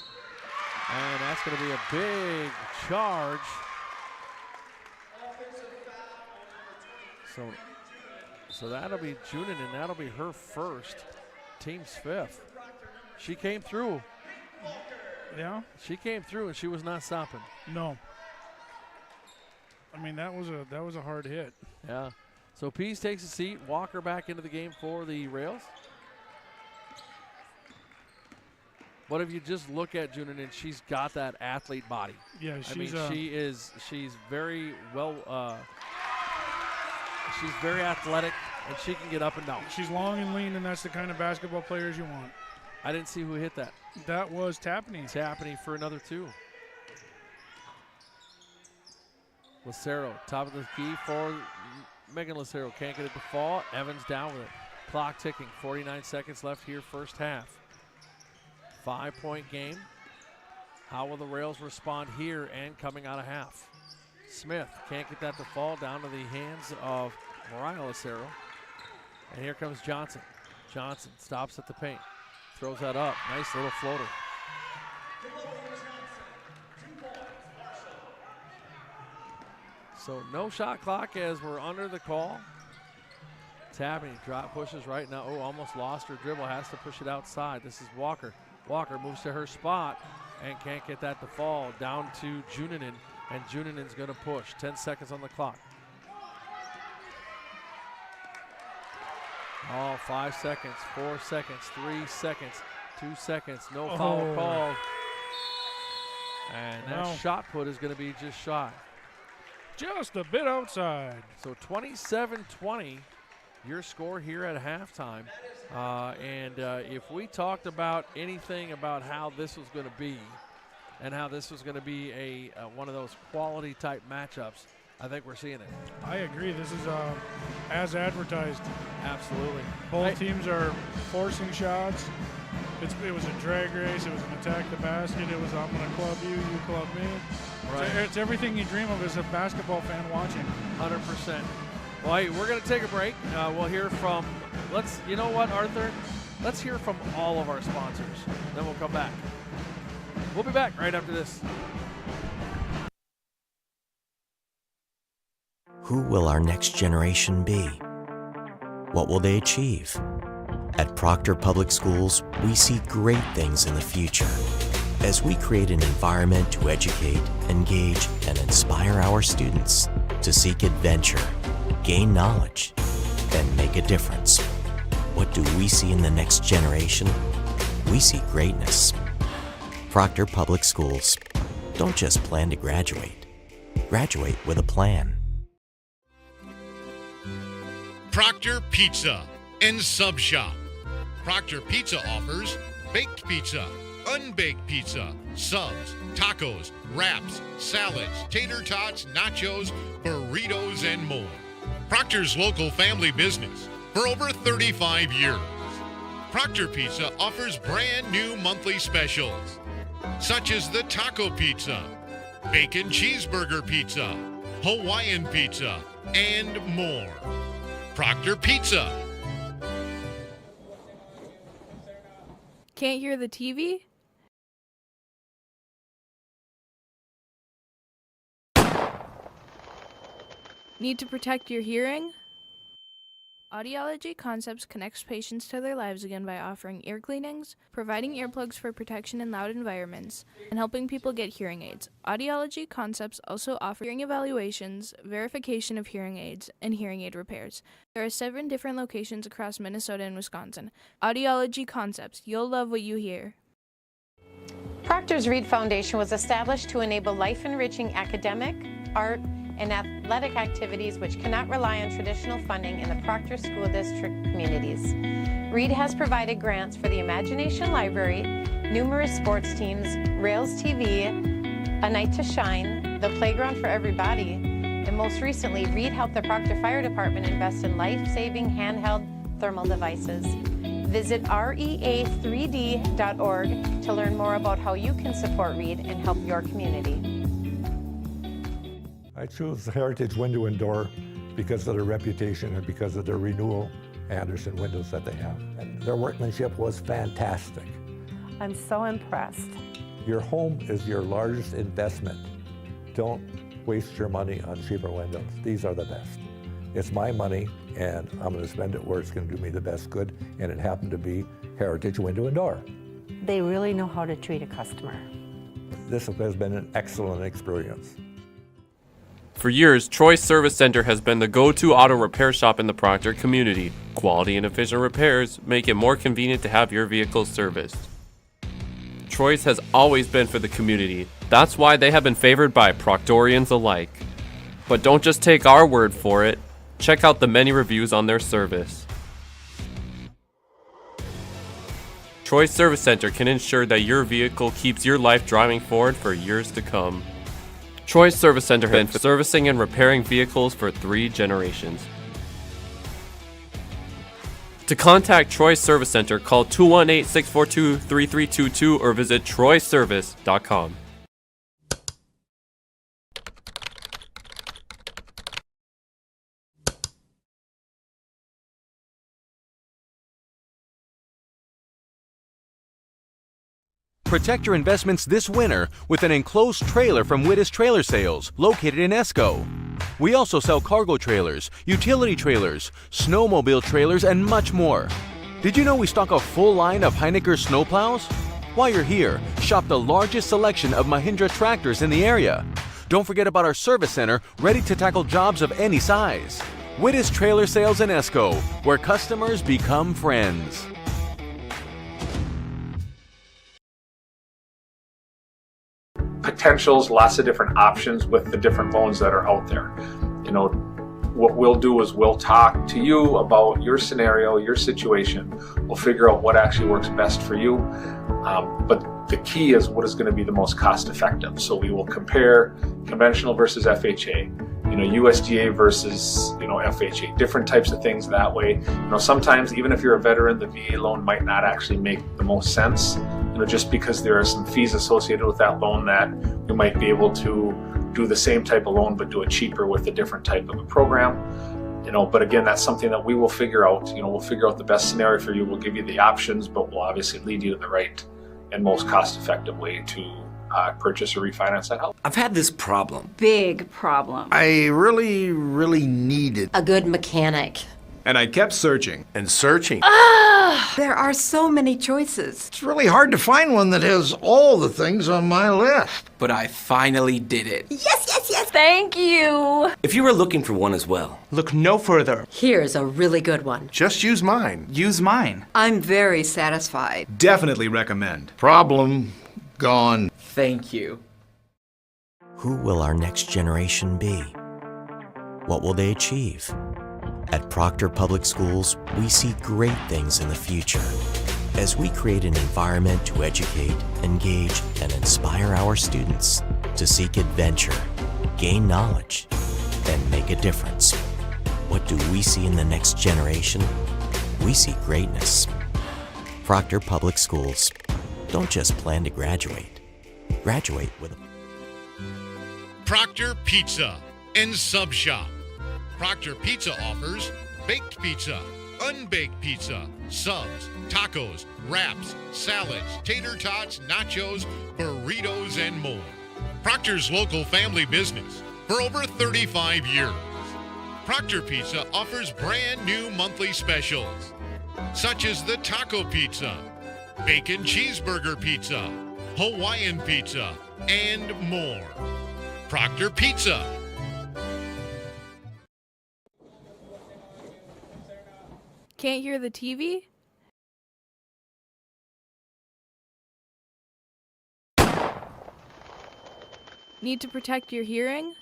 And that's going to be a big charge. So that'll be Junanen, that'll be her 1st. Team's 5th. She came through. Yeah? She came through, and she was not stopping. No. I mean, that was a hard hit. Yeah. So Pease takes a seat. Walker back into the game for the Rails. But if you just look at Junanen, she's got that athlete body. Yeah, she's she's very well. She's very athletic, and she can get up and down. She's long and lean, and that's the kind of basketball players you want. I didn't see who hit that. That was Tapney. Tapney for another 2. Lucero, top of the key for Megan Lucero. Can't get it to fall. Evans down with it. Clock ticking, 49 seconds left here, first half. 5-point game. How will the Rails respond here and coming out of half? Smith can't get that to fall, down to the hands of Morales Arrow. And here comes Johnson. Johnson stops at the paint, throws that up. Nice little floater. So no shot clock as we're under the call. Tabney drop pushes right now. Oh, almost lost her dribble. Has to push it outside. This is Walker. Walker moves to her spot and can't get that to fall. Down to Juninen, and Juninen's going to push. 10 seconds on the clock. Oh, 5 seconds, 4 seconds, 3 seconds, 2 seconds. No foul called. And that shot put is going to be just shy. Just a bit outside. So 27-20, your score here at halftime. If we talked about anything about how this was going to be and how this was going to be a one of those quality type matchups, I think we're seeing it. I agree. This is as advertised. Absolutely. Both teams are forcing shots. It was a drag race. It was an attack the basket. It was I'm going to club you, you club me. Right. It's everything you dream of as a basketball fan watching. 100%. Well, hey, we're going to take a break. We'll hear from, you know what, Arthur? Let's hear from all of our sponsors. Then we'll come back. We'll be back right after this. Who will our next generation be? What will they achieve? At Proctor Public Schools, we see great things in the future as we create an environment to educate, engage, and inspire our students to seek adventure, gain knowledge, and make a difference. What do we see in the next generation? We see greatness. Proctor Public Schools. Don't just plan to graduate. Graduate with a plan. Proctor Pizza and Sub Shop. Proctor Pizza offers baked pizza, unbaked pizza, subs, tacos, wraps, salads, tater tots, nachos, burritos, and more. Proctor's local family business for over 35 years. Proctor Pizza offers brand new monthly specials, such as the taco pizza, bacon cheeseburger pizza, Hawaiian pizza, and more. Proctor Pizza. Can't hear the TV? Need to protect your hearing? Audiology Concepts connects patients to their lives again by offering ear cleanings, providing earplugs for protection in loud environments, and helping people get hearing aids. Audiology Concepts also offer hearing evaluations, verification of hearing aids, and hearing aid repairs. There are 7 different locations across Minnesota and Wisconsin. Audiology Concepts, you'll love what you hear. Proctor's Reed Foundation was established to enable life-enriching academic, art, and athletic activities which cannot rely on traditional funding in the Proctor School District communities. Reed has provided grants for the Imagination Library, numerous sports teams, Rails TV, A Night to Shine, the Playground for Everybody, and most recently, Reed helped the Proctor Fire Department invest in life-saving handheld thermal devices. Visit rea3d.org to learn more about how you can support Reed and help your community. I chose Heritage Window and Door because of their reputation and because of their renewal Anderson windows that they have. And their workmanship was fantastic. I'm so impressed. Your home is your largest investment. Don't waste your money on cheaper windows. These are the best. It's my money and I'm going to spend it where it's going to do me the best good, and it happened to be Heritage Window and Door. They really know how to treat a customer. This has been an excellent experience. For years, Troy's Service Center has been the go-to auto repair shop in the Proctor community. Quality and efficient repairs make it more convenient to have your vehicle serviced. Troy's has always been for the community. That's why they have been favored by Proctorians alike. But don't just take our word for it. Check out the many reviews on their service. Troy's Service Center can ensure that your vehicle keeps your life driving forward for years to come. Troy's Service Center has been servicing and repairing vehicles for 3 generations. To contact Troy Service Center, call 218-642-3322 or visit troyservice.com. Protect your investments this winter with an enclosed trailer from Wittes Trailer Sales, located in Esco. We also sell cargo trailers, utility trailers, snowmobile trailers, and much more. Did you know we stock a full line of Heinecker snowplows? While you're here, shop the largest selection of Mahindra tractors in the area. Don't forget about our service center, ready to tackle jobs of any size. Wittes Trailer Sales in Esco, where customers become friends. Potentials, lots of different options with the different loans that are out there. You know, what we'll do is we'll talk to you about your scenario, your situation. We'll figure out what actually works best for you. But the key is what is going to be the most cost effective. So we will compare conventional versus FHA, you know, USDA versus, you know, FHA, different types of things that way. You know, sometimes even if you're a veteran, the VA loan might not actually make the most sense, you know, just because there are some fees associated with that loan that we might be able to do the same type of loan but do it cheaper with a different type of a program. You know, but again, that's something that we will figure out. You know, we'll figure out the best scenario for you. We'll give you the options, but we'll obviously lead you to the right and most cost-effective way to purchase or refinance that house. I've had this problem. Big problem. I really needed A good mechanic. And I kept searching. And searching. There are so many choices. It's really hard to find one that has all the things on my list. But I finally did it. Yes. Thank you. If you were looking for one as well, Look no further. Here's a really good one. Just use mine. Use mine. I'm very satisfied. Definitely recommend. Problem gone. thank you. Who will our next generation be? What will they achieve? At Proctor Public Schools, we see great things in the future as we create an environment to educate, engage, and inspire our students to seek adventure, gain knowledge, and make a difference. What do we see in the next generation? We see greatness. Proctor Public Schools. Don't just plan to graduate. Graduate with a Proctor Pizza and Sub Shop. Proctor Pizza offers baked pizza, unbaked pizza, subs, tacos, wraps, salads, tater tots, nachos, burritos, and more. Proctor's local family business for over 35 years. Proctor Pizza offers brand new monthly specials, such as the taco pizza, bacon cheeseburger pizza, Hawaiian pizza, and more. Proctor Pizza. Can't hear the TV? Need to protect your hearing?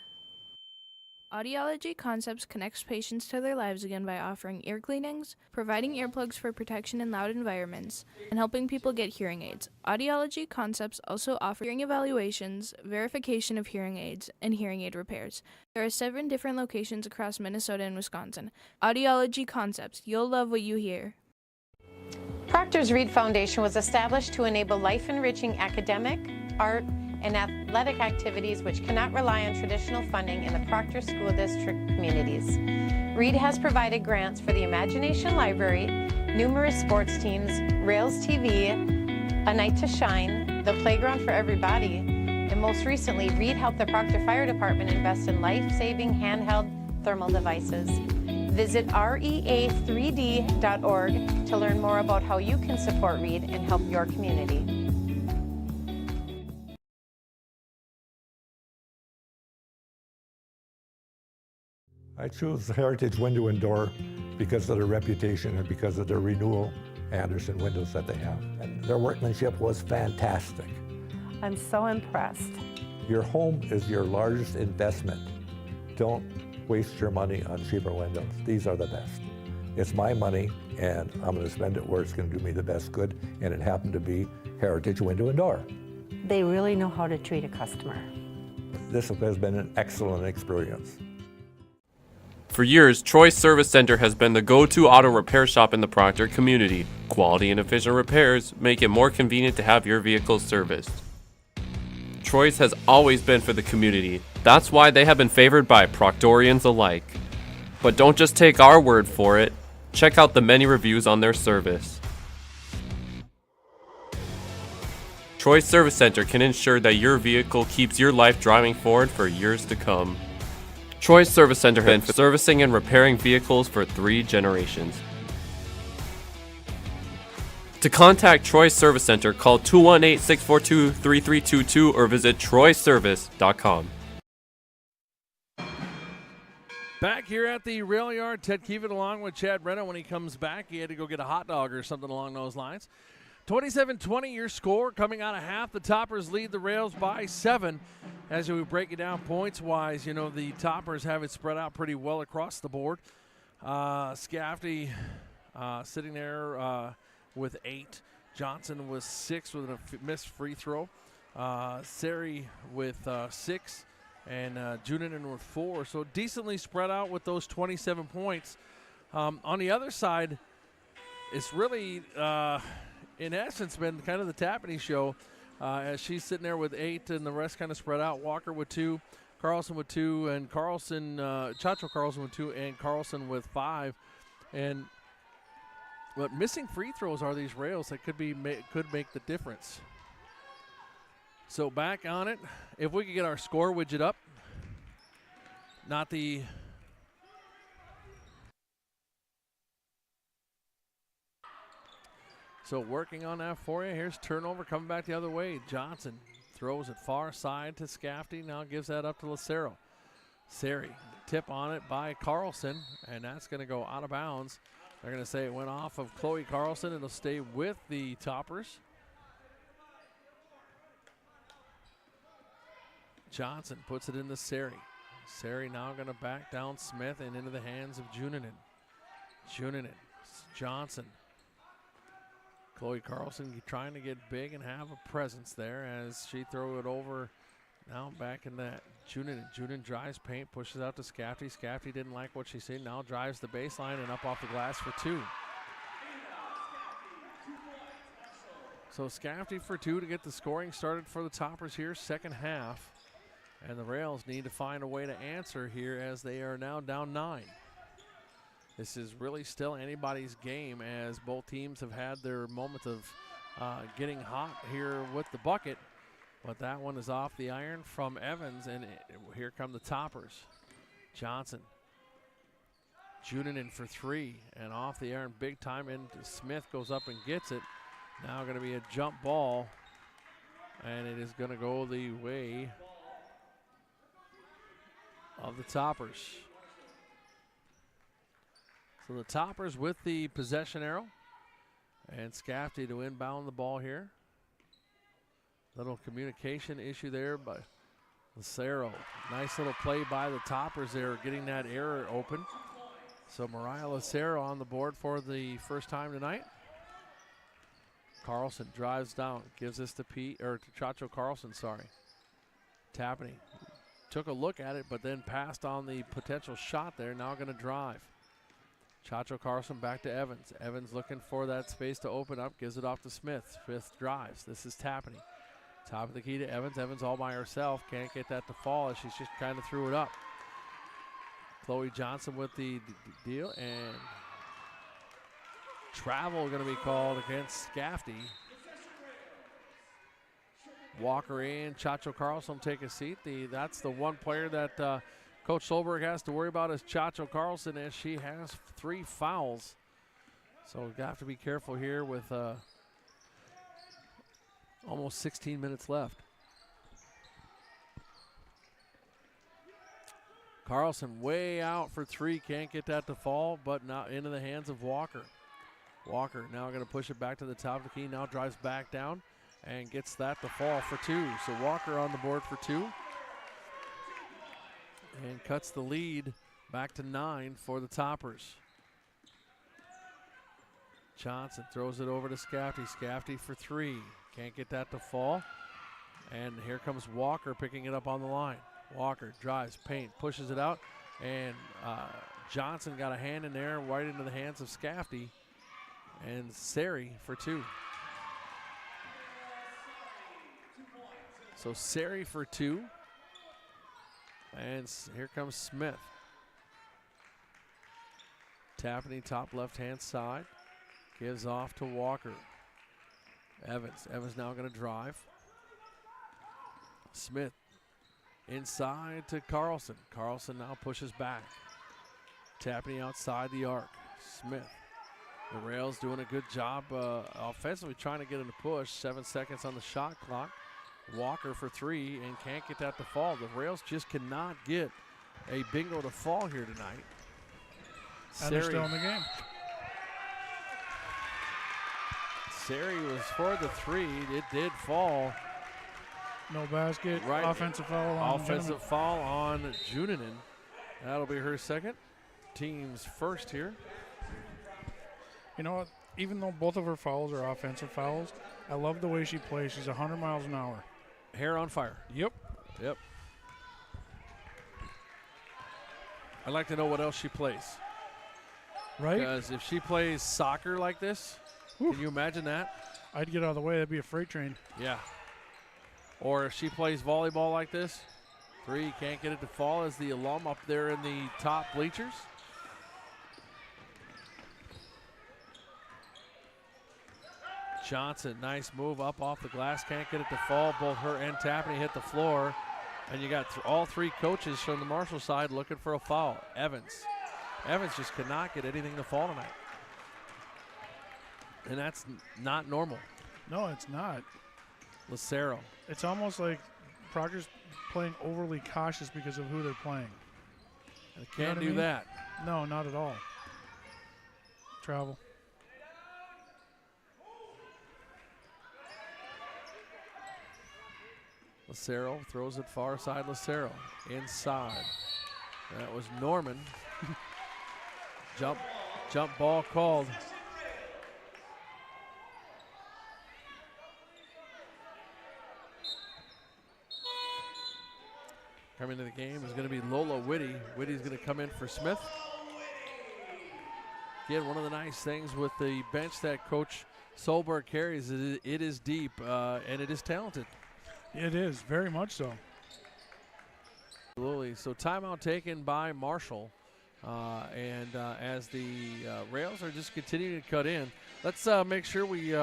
Audiology Concepts connects patients to their lives again by offering ear cleanings, providing earplugs for protection in loud environments, and helping people get hearing aids. Audiology Concepts also offer hearing evaluations, verification of hearing aids, and hearing aid repairs. There are 7 different locations across Minnesota and Wisconsin. Audiology Concepts, you'll love what you hear. Proctor's Reed Foundation was established to enable life-enriching academic, art, and athletic activities which cannot rely on traditional funding in the Proctor School District communities. Reed has provided grants for the Imagination Library, numerous sports teams, Rails TV, A Night to Shine, the Playground for Everybody, and most recently, Reed helped the Proctor Fire Department invest in life-saving handheld thermal devices. Visit rea3d.org to learn more about how you can support Reed and help your community. I chose Heritage Window and Door because of their reputation and because of their renewal Anderson windows that they have. And their workmanship was fantastic. I'm so impressed. Your home is your largest investment. Don't waste your money on cheaper windows. These are the best. It's my money, and I'm going to spend it where it's going to do me the best good, and it happened to be Heritage Window and Door. They really know how to treat a customer. This has been an excellent experience. For years, Troy's Service Center has been the go-to auto repair shop in the Proctor community. Quality and efficient repairs make it more convenient to have your vehicle serviced. Troy's has always been for the community. That's why they have been favored by Proctorians alike. But don't just take our word for it. Check out the many reviews on their service. Troy's Service Center can ensure that your vehicle keeps your life driving forward for years to come. Troy's Service Center has been servicing and repairing vehicles for 3 generations. To contact Troy's Service Center, call 218-642-3322 or visit troyservice.com. Back here at the rail yard, Ted Keevan along with Chad Brennan. When he comes back, he had to go get a hot dog or something along those lines. 27-20 your score coming out of half. The Toppers lead the Rails by 7. As we break it down points-wise, you know, the Toppers have it spread out pretty well across the board. Scafty sitting there with 8. Johnson with 6 with a missed free throw. Sari with 6. And Junanen with 4. So decently spread out with those 27 points. On the other side, it's really, in essence, been kind of the Tappaney show as she's sitting there with 8 and the rest kind of spread out. Walker with 2, Carlson with 2, and Chacho Carlson with 2, and Carlson with 5. And what missing free throws are these Rails that could make the difference. So back on it. If we could get our score widget up, not the so working on that for you. Here's turnover coming back the other way. Johnson throws it far side to Scafty. Now gives that up to Lucero. Sari tip on it by Carlson, and that's going to go out of bounds. They're going to say it went off of Chloe Carlson. It'll stay with the Toppers. Johnson puts it into Sari. Sari now going to back down Smith and into the hands of Junanen. Johnson. Chloe Carlson trying to get big and have a presence there as she throw it over. Now back in that Junanen. Junanen drives paint, pushes out to Scafty. Scafty didn't like what she seen. Now drives the baseline and up off the glass for 2. So Scafty for 2 to get the scoring started for the Toppers here, second half. And the Rails need to find a way to answer here as they are now down 9. This is really still anybody's game as both teams have had their moment of getting hot here with the bucket. But that one is off the iron from Evans, and here come the Toppers. Johnson. Junanen for 3, and off the iron big time into Smith, goes up and gets it. Now going to be a jump ball, and it is going to go the way of the Toppers. So the Toppers with the possession arrow, and Scafty to inbound the ball here. Little communication issue there by Lucero. Nice little play by the Toppers there, getting that error open. So Mariah Lucero on the board for the first time tonight. Carlson drives down, gives this to Chacho Carlson, sorry. Tappaney took a look at it, but then passed on the potential shot there. Now going to drive. Chacho Carlson back to Evans. Evans looking for that space to open up, gives it off to Smith. Smith drives. This is Tappaney. Top of the key to Evans. Evans all by herself. Can't get that to fall as she's just kind of threw it up. Chloe Johnson with the deal, and travel going to be called against Scafty. Walker in, Chacho Carlson take a seat. That's the one player that Coach Solberg has to worry about is Chacho Carlson, as she has 3 fouls. So we've got to be careful here with almost 16 minutes left. Carlson way out for 3, can't get that to fall, but now into the hands of Walker. Walker now going to push it back to the top of the key, now drives back down and gets that to fall for 2. So Walker on the board for 2. And cuts the lead back to 9 for the Toppers. Johnson throws it over to Scafty. Scafty for 3. Can't get that to fall. And here comes Walker picking it up on the line. Walker drives, paint, pushes it out, and Johnson got a hand in there right into the hands of Scafty. And Sari for 2. So Sari for 2. And here comes Smith. Tapney, top left-hand side. Gives off to Walker. Evans now going to drive. Smith inside to Carlson. Carlson now pushes back. Tapney outside the arc. Smith. The Rails doing a good job offensively trying to get him to push. 7 seconds on the shot clock. Walker for 3 and can't get that to fall. The Rails just cannot get a bingo to fall here tonight. And they're still in the game. Sari was for the 3. It did fall. No basket. Right. Offensive foul on Offensive foul on Juninen. That'll be her second. Team's first here. You know what? Even though both of her fouls are offensive fouls, I love the way she plays. She's 100 miles an hour. Hair on fire. Yep. I'd like to know what else she plays. Right? Because if she plays soccer like this, can you imagine that? I'd get out of the way. That'd be a freight train. Yeah. Or if she plays volleyball like this, 3, can't get it to fall as the alum up there in the top bleachers. Johnson, nice move up off the glass, can't get it to fall. Both her and Tapney hit the floor. And you got all 3 coaches from the Marshall side looking for a foul. Evans just cannot get anything to fall tonight. And that's not normal. No, it's not. Lucero. It's almost like Proctor's playing overly cautious because of who they're playing. They can't do that. No, not at all. Travel. Lucero throws it far side. Lucero inside. That was Norman. Jump ball called. Coming to the game is going to be Lola Whitty. Whitty's going to come in for Smith. Again, one of the nice things with the bench that Coach Solberg carries is it is deep and it is talented. It is, very much so. Absolutely. So timeout taken by Marshall. As the Rails are just continuing to cut in, let's make sure we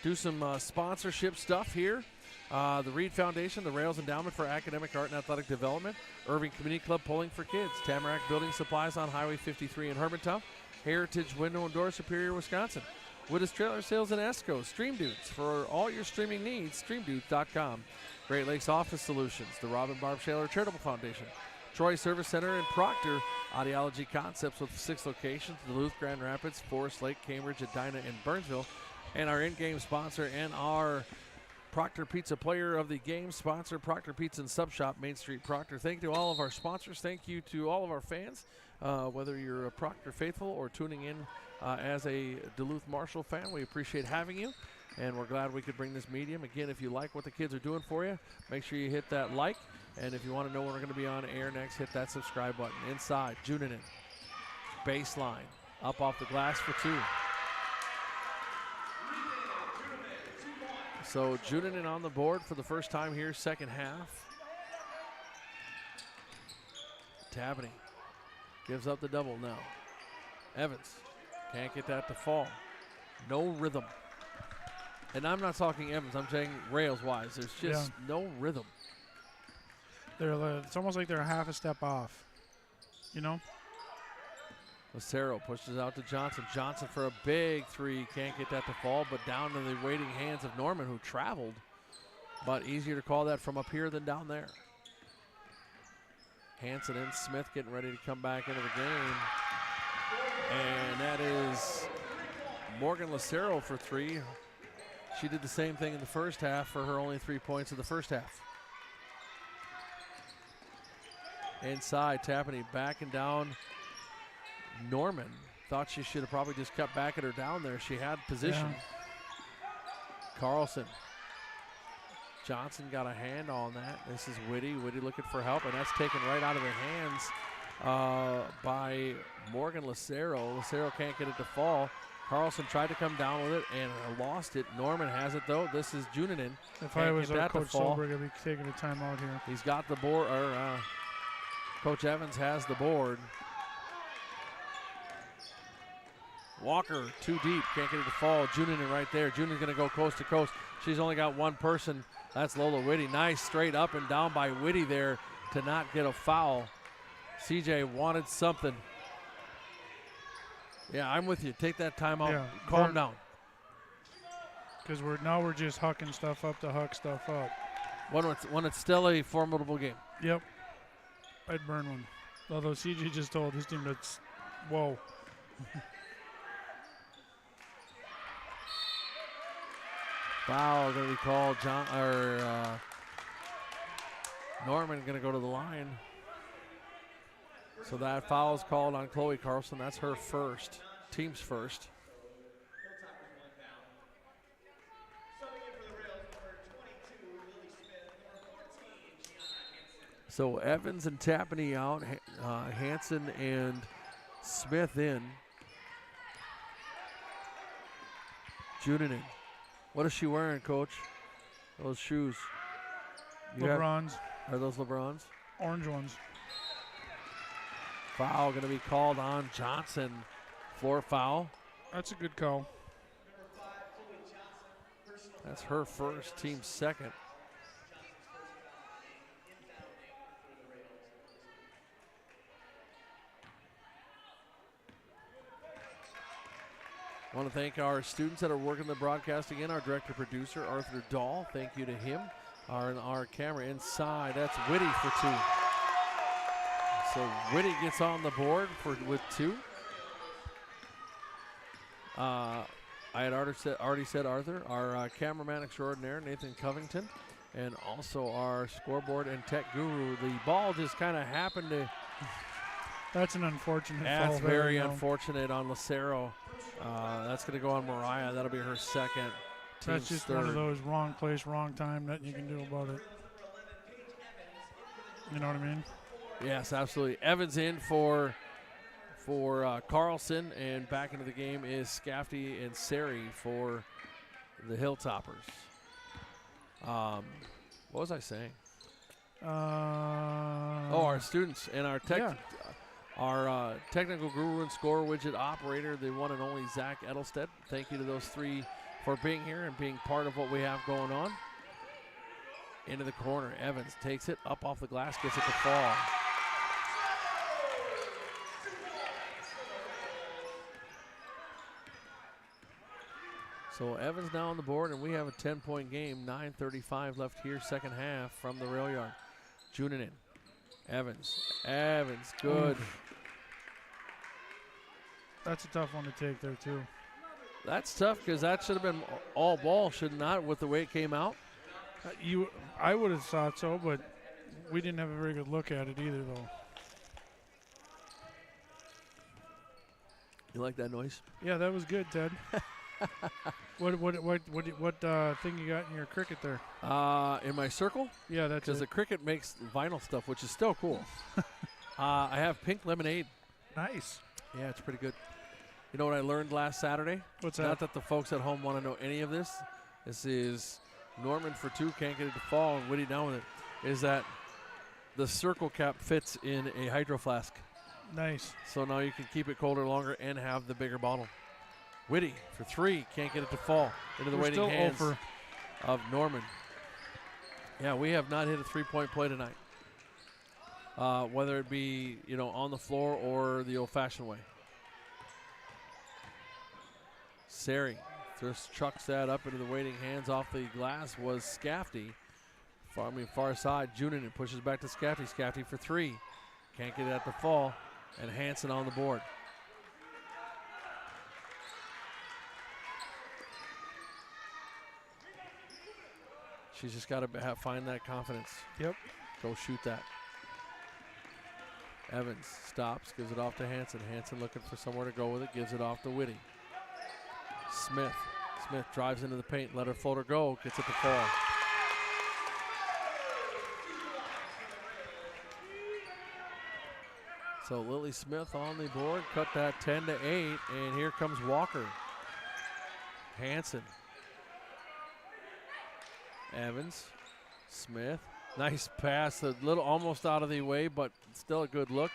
do some sponsorship stuff here. The Reed Foundation, the Rails Endowment for Academic, Art, and Athletic Development, Irving Community Club Polling for Kids, Tamarack Building Supplies on Highway 53 in Hermantown, Heritage Window and Door, Superior, Wisconsin, Wittes Trailer Sales in Esco, Stream Dudes for all your streaming needs, streamdudes.com, Great Lakes Office Solutions, the Robin Barb Shaler Charitable Foundation, Troy Service Center in Proctor, Audiology Concepts with 6 locations, Duluth, Grand Rapids, Forest Lake, Cambridge, Edina, and Burnsville, and our in-game sponsor and our Proctor Pizza Player of the Game sponsor, Proctor Pizza and Sub Shop, Main Street, Proctor. Thank you to all of our sponsors. Thank you to all of our fans, whether you're a Proctor faithful or tuning in as a Duluth Marshall fan. We appreciate having you, and we're glad we could bring this medium. Again, if you like what the kids are doing for you, make sure you hit that like, and if you want to know when we're going to be on air next, hit that subscribe button. Inside, Juninen, baseline, up off the glass for 2. So Juninen on the board for the first time here, second half. Tabney gives up the double now. Evans can't get that to fall. No rhythm. And I'm not talking Evans, I'm saying Rails-wise. There's just no rhythm. It's almost like they're a half a step off, you know? Lucero pushes out to Johnson. Johnson for a big 3. Can't get that to fall, but down to the waiting hands of Norman, who traveled. But easier to call that from up here than down there. Hanson and Smith getting ready to come back into the game. And that is Morgan Lucero for 3. She did the same thing in the first half for her only 3 points in the first half. Inside, Tapney backing down Norman. Thought she should have probably just kept backing her down there. She had position. Yeah. Carlson. Johnson got a hand on that. This is Whitty. Whitty looking for help, and that's taken right out of the hands by Morgan Lucero. Lucero can't get it to fall. Carlson tried to come down with it and lost it. Norman has it, though. This is Juninen. If I was Coach Solberg, I'd be taking a timeout here. He's got the board, or Coach Evans has the board. Walker, too deep, can't get it to fall. Juninen right there. Juninen's going to go coast to coast. She's only got one person. That's Lola Whitty. Nice straight up and down by Whitty there to not get a foul. CJ wanted something. Yeah, I'm with you. Take that timeout. Yeah, Calm down. Because we're just hucking stuff up to huck stuff up. When it's still a formidable game. Yep. I'd burn one. Although CJ just told his team that's whoa. Foul going to be called. Norman going to go to the line. So that foul is called on Chloe Carlson. That's her first, team's first. So Evans and Tappaney out, Hanson and Smith in. Juninen. What is she wearing, Coach? Those shoes. LeBrons. Are those LeBrons? Orange ones. Foul going to be called on Johnson. Floor foul. That's a good call. That's her first, team's second. I want to thank our students that are working the broadcast again. Our director-producer, Arthur Dahl. Thank you to him. Our camera inside. That's Whitty for two. So Whitty gets on the board with two. I had already said Arthur, our cameraman extraordinaire, Nathan Covington, and also our scoreboard and tech guru. The ball just kind of happened to. That's an unfortunate That's fall. very unfortunate on Lucero. That's going to go on Mariah. That'll be her second. That's just third. one of those wrong place, wrong time. Nothing you can do about it. You know what I mean? Yes, absolutely. Evans in for Carlson, and back into the game is Scafty and Sari for the Hilltoppers. What was I saying? Our students and our our technical guru and score widget operator, the one and only Zach Edelstedt. Thank you to those three for being here and being part of what we have going on. Into the corner, Evans takes it up off the glass, gets it to fall. So Evans now on the board, and we have a 10-point game. 9:35 left here, second half from the rail yard. Juninen. Evans, good. That's a tough one to take there, too. That's tough because that should have been all ball, should not, with the way it came out. I would have thought so, but we didn't have a very good look at it either, though. You like that noise? Yeah, that was good, Ted. What thing you got in your cricket there? In my circle? Yeah, that's because the cricket makes vinyl stuff, which is still cool. I have pink lemonade. Nice. Yeah, it's pretty good. You know what I learned last Saturday? What's that? Not that the folks at home want to know any of this. This is Norman for two, can't get it to fall, and Whitty down with it. Is that the circle cap fits in a hydro flask. Nice. So now you can keep it colder longer and have the bigger bottle. Whitty for three, can't get it to fall into the waiting hands of Norman. Yeah, we have not hit a three-point play tonight. Whether it be, on the floor or the old-fashioned way. Sari just chucks that up into the waiting hands off the glass was Scafty. Far side, Juninen pushes back to Scafty. Scafty for three. Can't get it to fall. And Hanson on the board. She's just got to find that confidence. Yep. Go shoot that. Evans stops, gives it off to Hanson. Hanson looking for somewhere to go with it, gives it off to Whitty. Smith drives into the paint, let her floater go, gets it to fall. So Lily Smith on the board, cut that 10-8, and here comes Walker. Hanson. Evans. Smith. Nice pass, a little almost out of the way, but still a good look.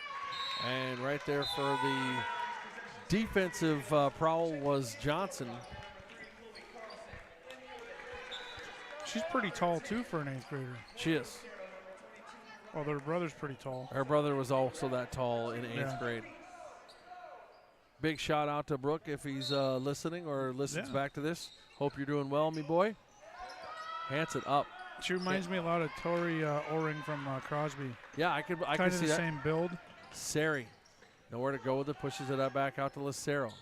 And right there for the defensive prowl was Johnson. She's pretty tall, too, for an 8th grader. She is. Well, their brother's pretty tall. Her brother was also that tall in 8th grade. Big shout out to Brooke if he's listening or listens back to this. Hope you're doing well, me boy. Hanson up. She reminds me a lot of Tori O-ring from Crosby. Yeah, I can see that. Kind of the same build. Sari, nowhere to go with it. Pushes it back out to Lucero.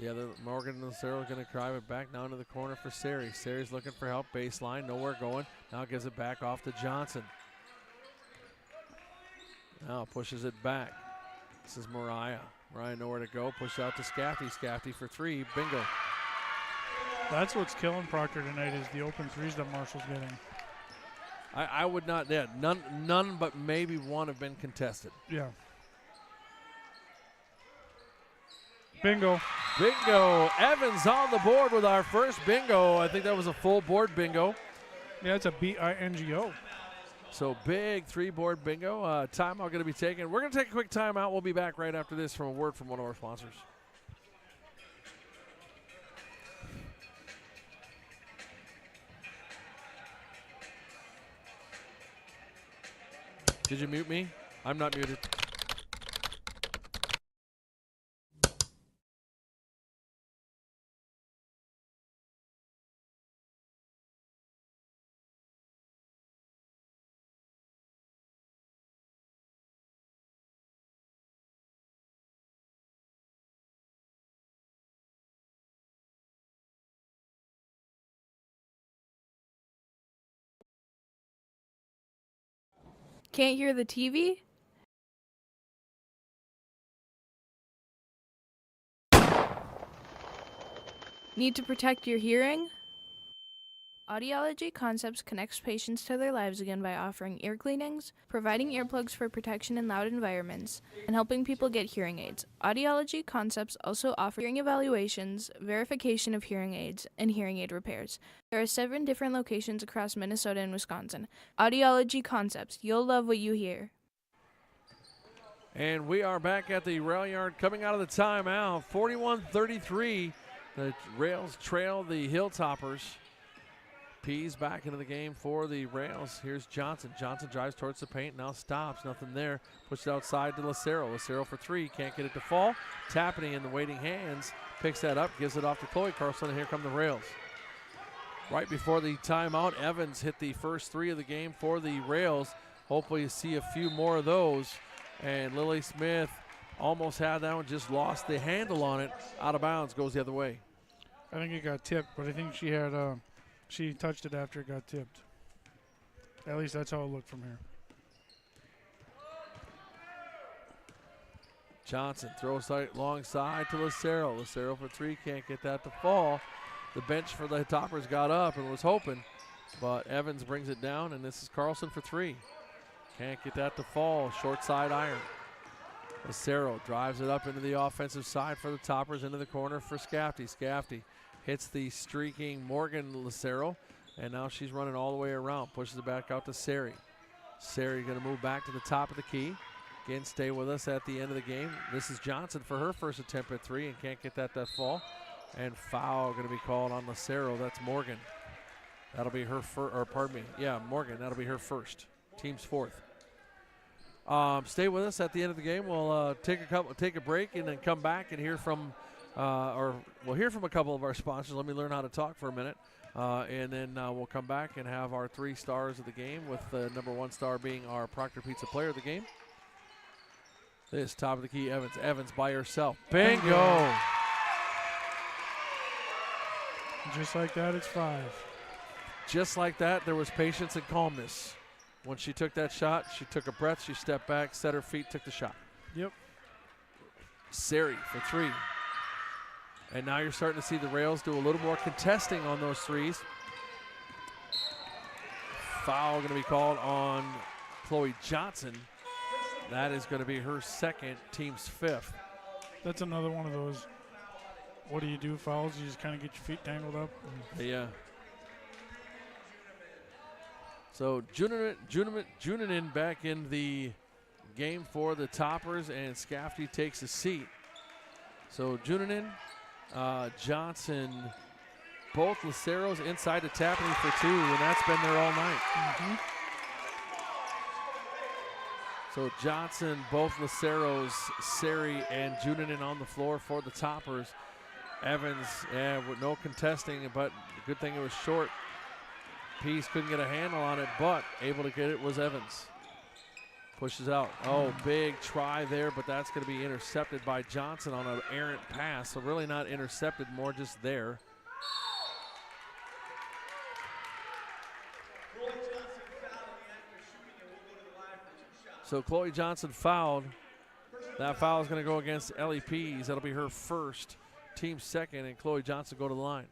The other Morgan and Lucero are going to drive it back down to the corner for Sari. Sari's looking for help. Baseline, nowhere going. Now gives it back off to Johnson. Now pushes it back. This is Mariah. Mariah nowhere to go. Push out to Scafty. Scafty for 3. Bingo. That's what's killing Proctor tonight is the open threes that Marshall's getting. I would not. Yeah, none but maybe one have been contested. Yeah. Bingo. Bingo. Evans on the board with our first bingo. I think that was a full board bingo. Yeah, it's a bingo. So big 3-board bingo. Timeout going to be taken. We're going to take a quick timeout. We'll be back right after this from a word from one of our sponsors. Did you mute me? I'm not muted. Can't hear the TV? Need to protect your hearing? Audiology Concepts connects patients to their lives again by offering ear cleanings, providing earplugs for protection in loud environments, and helping people get hearing aids. Audiology Concepts also offer hearing evaluations, verification of hearing aids, and hearing aid repairs. There are 7 different locations across Minnesota and Wisconsin. Audiology Concepts, you'll love what you hear. And we are back at the rail yard coming out of the timeout. 41-33. The Rails trail the Hilltoppers. Pease back into the game for the Rails. Here's Johnson. Johnson drives towards the paint, now stops. Nothing there. Pushes it outside to Lucero. Lucero for 3. Can't get it to fall. Tapany in the waiting hands. Picks that up, gives it off to Chloe Carlson, and here come the Rails. Right before the timeout, Evans hit the first 3 of the game for the Rails. Hopefully you see a few more of those. And Lily Smith almost had that one, just lost the handle on it. Out of bounds, goes the other way. I think it got tipped, but I think she had she touched it after it got tipped. At least that's how it looked from here. Johnson throws long side to Lucero. Lucero for 3, can't get that to fall. The bench for the Toppers got up and was hoping, but Evans brings it down, and this is Carlson for 3. Can't get that to fall. Short side iron. Lucero drives it up into the offensive side for the Toppers, into the corner for Scafty. Scafty hits the streaking Morgan Lucero, and now she's running all the way around. Pushes it back out to Sari. Sari going to move back to the top of the key. Again, stay with us at the end of the game. This is Johnson for her first attempt at 3 and can't get that to fall. And foul going to be called on Lucero. That's Morgan. That'll be her Morgan. That'll be her first. Team's 4th. Stay with us at the end of the game. We'll take a break and then come back and hear from, we'll hear from a couple of our sponsors. Let me learn how to talk for a minute, and then we'll come back and have our 3 stars of the game, with the number 1 star being our Proctor Pizza player of the game. This top of the key, Evans. Evans by herself. Bingo! Just like that, it's 5. Just like that, there was patience and calmness. When she took that shot, she took a breath, she stepped back, set her feet, took the shot. Yep. Sari for 3. And now you're starting to see the Rails do a little more contesting on those 3s. Foul going to be called on Chloe Johnson. That is going to be her second, team's fifth. That's another one of those, what do you do, fouls? You just kind of get your feet tangled up. Yeah. So Junanen back in the game for the Toppers, and Scafty takes a seat. So Junanen, Johnson, both Luceros inside the Tapney for two, and that's been there all night. So Johnson, both Luceros, Sari, and Junanen on the floor for the Toppers. Evans, with no contesting, but good thing it was short. Peace couldn't get a handle on it, but able to get it was Evans. Pushes out. Oh, big try there, but that's going to be intercepted by Johnson on an errant pass. So really not intercepted, more just there. So Chloe Johnson fouled. That foul is going to go against Ellie Pease. That'll be her first, team second, and Chloe Johnson go to the line.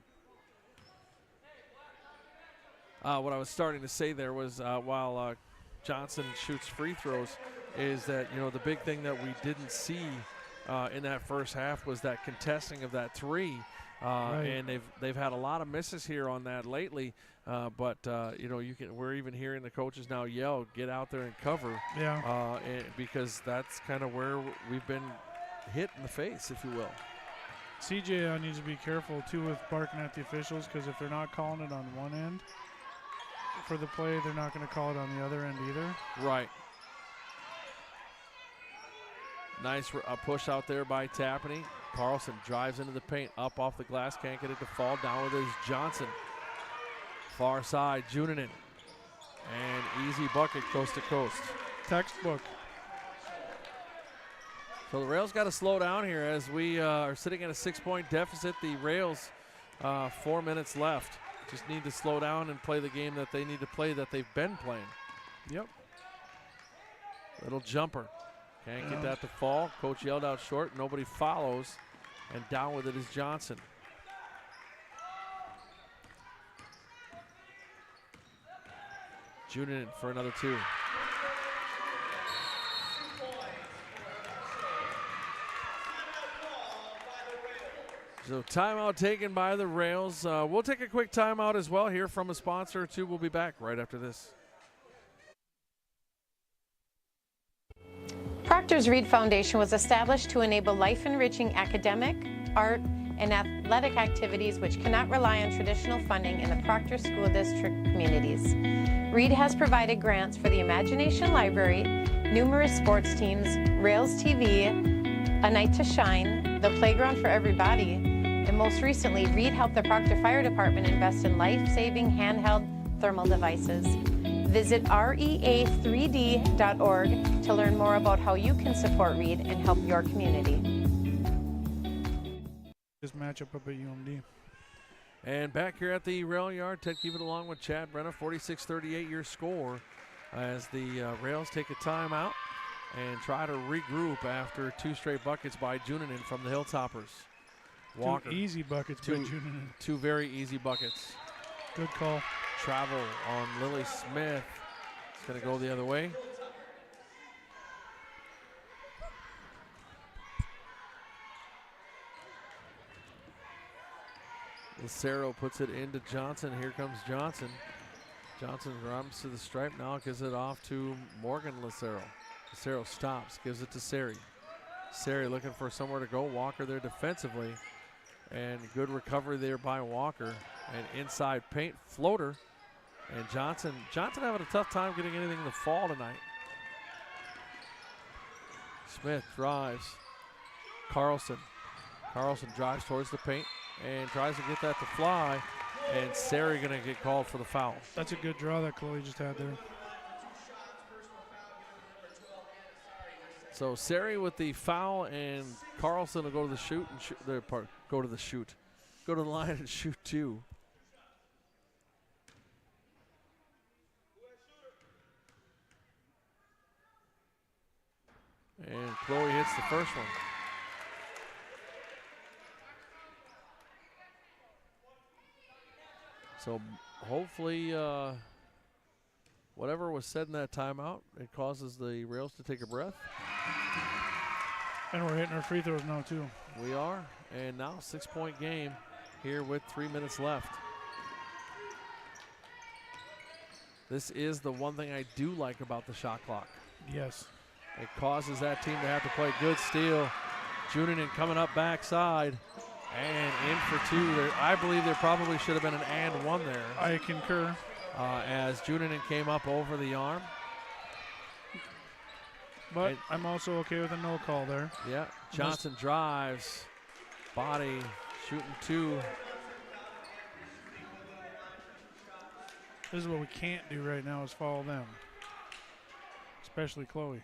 What I was starting to say there was while Johnson shoots free throws is that, you know, the big thing that we didn't see in that first half was that contesting of that three. Right. And they've had a lot of misses here on that lately. But you know, we're even hearing the coaches now yell, "Get out there and cover!" Yeah. Because that's kind of where we've been hit in the face, if you will. CJ needs to be careful too with barking at the officials, because if they're not calling it on one end for the play, they're not going to call it on the other end either. Right. Nice push out there by Tapney. Carlson drives into the paint, up off the glass, can't get it to fall. Down with his Johnson. Far side, Junanen. And easy bucket coast to coast. Textbook. So the Rails got to slow down here as we are sitting at a 6-point deficit. The Rails, 4 minutes left. Just need to slow down and play the game that they need to play, that they've been playing. Yep. Little jumper. Can't get that to fall. Coach yelled out short. Nobody follows. And down with it is Johnson. Junanen for another two. So timeout taken by the Rails. We'll take a quick timeout as well here from a sponsor or two. We'll be back right after this. Proctor's Reed Foundation was established to enable life-enriching academic, art, and athletic activities which cannot rely on traditional funding in the Proctor School District communities. Reed has provided grants for the Imagination Library, numerous sports teams, Rails TV, A Night to Shine, the Playground for Everybody, and most recently, Reed helped the Proctor Fire Department invest in life-saving handheld thermal devices. Visit rea3d.org to learn more about how you can support Reed and help your community. This matchup up at UMD. And back here at the rail yard, Ted Keevan along with Chad Brenna, 46-38 your score as the Rails take a timeout and try to regroup after two straight buckets by Junanen from the Hilltoppers. Walker. Two easy buckets by Junanen. Two very easy buckets. Good call. Travel on Lily Smith. It's going to go the other way. Lucero puts it into Johnson. Here comes Johnson. Johnson runs to the stripe now, gives it off to Morgan Lucero. Lucero stops, gives it to Sari. Sari looking for somewhere to go. Walker there defensively. And good recovery there by Walker. And inside paint floater. And Johnson having a tough time getting anything to fall tonight. Smith drives. Carlson drives towards the paint and tries to get that to fly. And Sari going to get called for the foul. That's a good draw that Chloe just had there. So Sari with the foul, and Carlson will go to the shoot and go to the line and shoot two. And Chloe hits the first one. So hopefully whatever was said in that timeout, it causes the Rails to take a breath. And we're hitting our free throws now, too. We are. And now 6-point game here with 3 minutes left. This is the one thing I do like about the shot clock. Yes. It causes that team to have to play good steal. Juninen coming up backside and in for two. I believe there probably should have been an and one there. I concur. As Juninen came up over the arm. But I'm also okay with a no call there. Yeah, Johnson drives, body, shooting two. This is what we can't do right now is follow them, especially Chloe.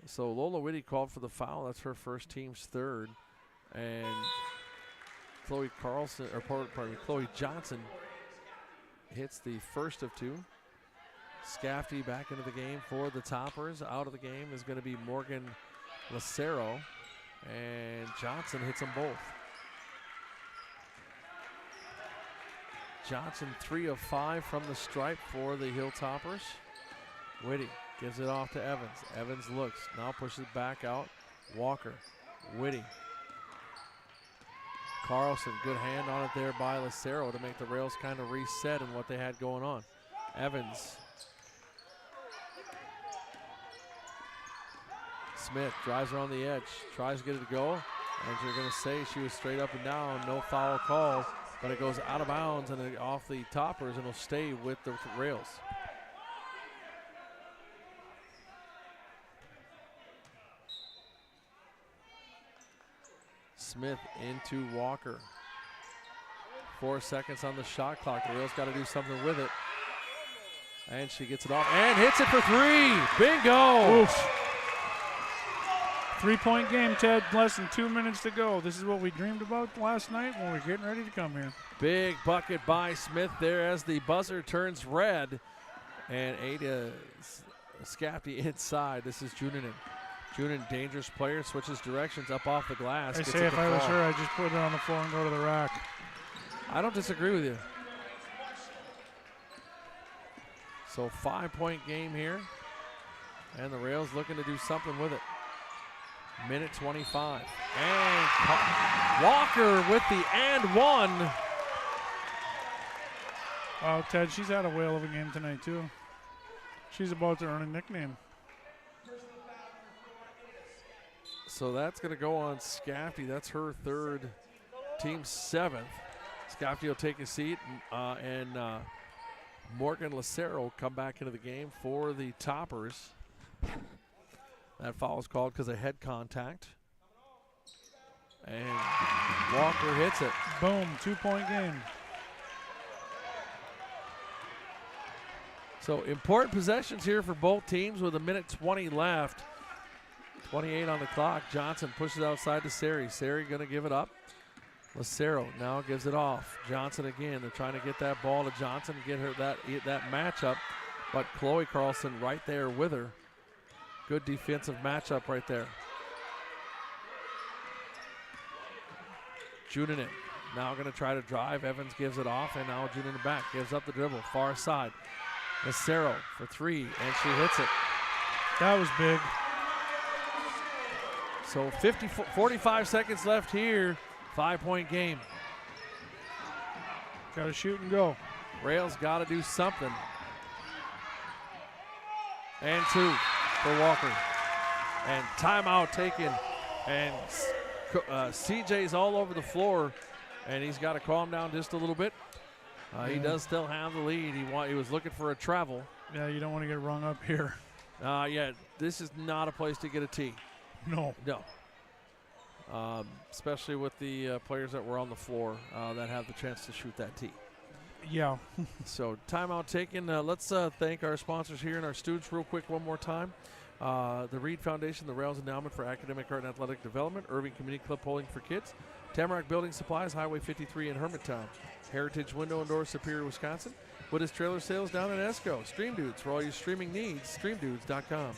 So Lola Whitty called for the foul. That's her first, team's third. And Chloe Johnson hits the first of two. Scafty back into the game for the Toppers. Out of the game is going to be Morgan Lucero. And Johnson hits them both. Johnson 3 of 5 from the stripe for the Hilltoppers. Whitty gives it off to Evans. Evans looks, now pushes it back out. Walker, Whitty. Carlson, good hand on it there by Lucero to make the Rails kind of reset in what they had going on. Evans. Smith drives around the edge, tries to get it to go. And you're going to say she was straight up and down, no foul call, but it goes out of bounds and off the Toppers and it'll stay with the Rails. Smith into Walker. 4 seconds on the shot clock. The Rails got to do something with it. And she gets it off and hits it for three. Bingo! Oof. 3-point game, Ted. Less than 2 minutes to go. This is what we dreamed about last night when we were getting ready to come here. Big bucket by Smith there as the buzzer turns red. And Ada Scafty inside. This is Juninen. Juninen, dangerous player, switches directions up off the glass. I say if I was her, I'd just put it on the floor and go to the rack. I don't disagree with you. So 5-point game here. And the Rails looking to do something with it. Minute 25. And Walker with the and one. Wow, Ted, she's had a whale of a game tonight, too. She's about to earn a nickname. So that's going to go on Scafty. That's her third, team seventh. Scafty will take a seat, and Morgan Lucero will come back into the game for the Toppers. That foul is called because of head contact. And Walker hits it. Boom, 2-point game. So important possessions here for both teams with a minute 20 left. 28 on the clock. Johnson pushes outside to Sari. Sari going to give it up. Lucero now gives it off. Johnson again. They're trying to get that ball to Johnson, get her that matchup. But Chloe Carlson right there with her. Good defensive matchup right there. Juninen now going to try to drive. Evans gives it off, and now Juninen back. Gives up the dribble. Far side. Lucero for three, and she hits it. That was big. So 45 seconds left here. 5-point game. Got to shoot and go. Rails got to do something. And two for Walker. And timeout taken. And CJ's all over the floor. And he's got to calm down just a little bit. He does still have the lead. He was looking for a travel. Yeah, you don't want to get rung up here. Yeah, this is not a place to get a tee. No. Especially with the players that were on the floor that have the chance to shoot that tee. Yeah. So timeout taken. Let's thank our sponsors here and our students real quick one more time. The Reed Foundation, the Rails Endowment for Academic Art and Athletic Development, Irving Community Club Polling for Kids, Tamarack Building Supplies, Highway 53 in Hermantown, Heritage Window and Doors, Superior, Wisconsin, Wittes Trailer Sales down in Esco, Stream Dudes for all your streaming needs, streamdudes.com,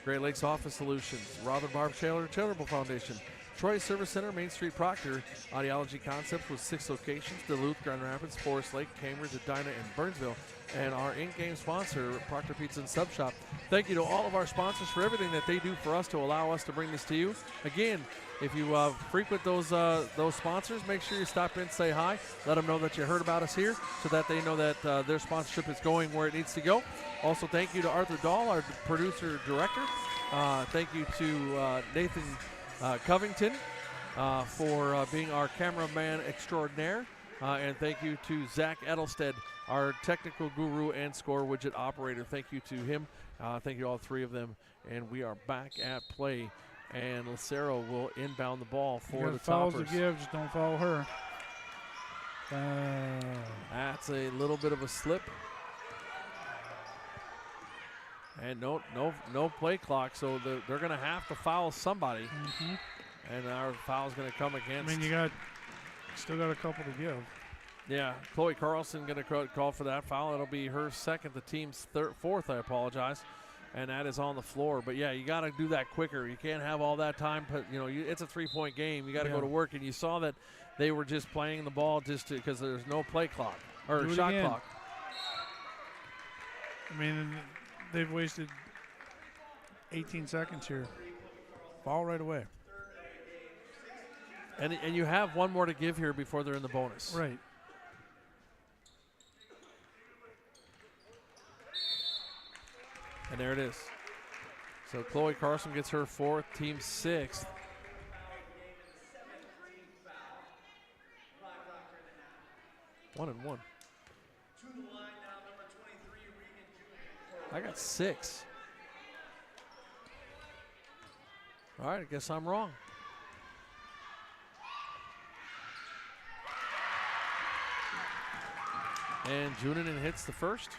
Great Lakes Office Solutions, Robin Barb Taylor Charitable Foundation, Troy Service Center, Main Street, Proctor. Audiology Concepts with 6 locations: Duluth, Grand Rapids, Forest Lake, Cambridge, Edina, and Burnsville. And our in-game sponsor, Proctor Pizza and Sub Shop. Thank you to all of our sponsors for everything that they do for us to allow us to bring this to you. Again, if you frequent those sponsors, make sure you stop in, say hi, let them know that you heard about us here so that they know that their sponsorship is going where it needs to go. Also, thank you to Arthur Dahl, our producer-director. Thank you to Nathan Covington for being our cameraman extraordinaire. And thank you to Zach Edelstead, our technical guru and score widget operator. Thank you to him. Thank you to all 3 of them. And we are back at play. And Lucero will inbound the ball for the fouls Toppers. to give, just don't foul her. That's a little bit of a slip. And no play clock, so they're going to have to foul somebody. And our foul is going to come against. I mean, you still got a couple to give. Yeah, Chloe Carlson going to call for that foul. It'll be her second, the team's fourth, I apologize. And that is on the floor. But, yeah, you got to do that quicker. You can't have all that time. But, it's a 3-point game. You got to go to work. And you saw that they were just playing the ball just because there's no play clock or shot clock. I mean, they've wasted 18 seconds here. Foul right away. And you have one more to give here before they're in the bonus. Right. And there it is. So Chloe Carson gets her 4th, team 6th. One and one. I got 6. All right, I guess I'm wrong. And Juninen hits the first.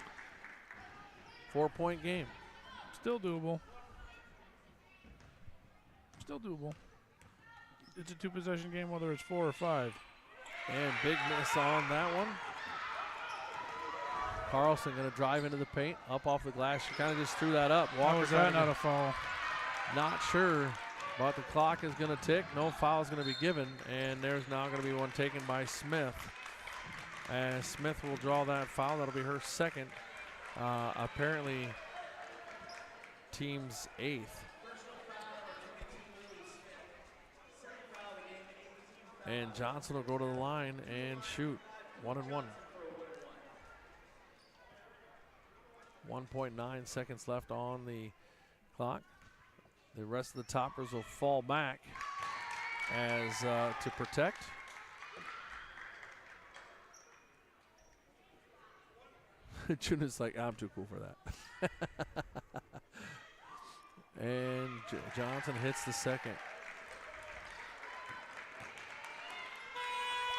4-point game. Still doable. It's a 2-possession game, whether it's 4 or 5. And big miss on that one. Carlson going to drive into the paint, up off the glass. She kind of just threw that up. How was that not a foul? Not sure, but the clock is going to tick. No foul is going to be given, and there's now going to be one taken by Smith. And Smith will draw that foul. That'll be her second. Apparently, team's 8th. And Johnson will go to the line and shoot. 1 and 1. 1.9 seconds left on the clock. The rest of the Toppers will fall back as to protect. Juna's like, I'm too cool for that. And Johnson hits the second.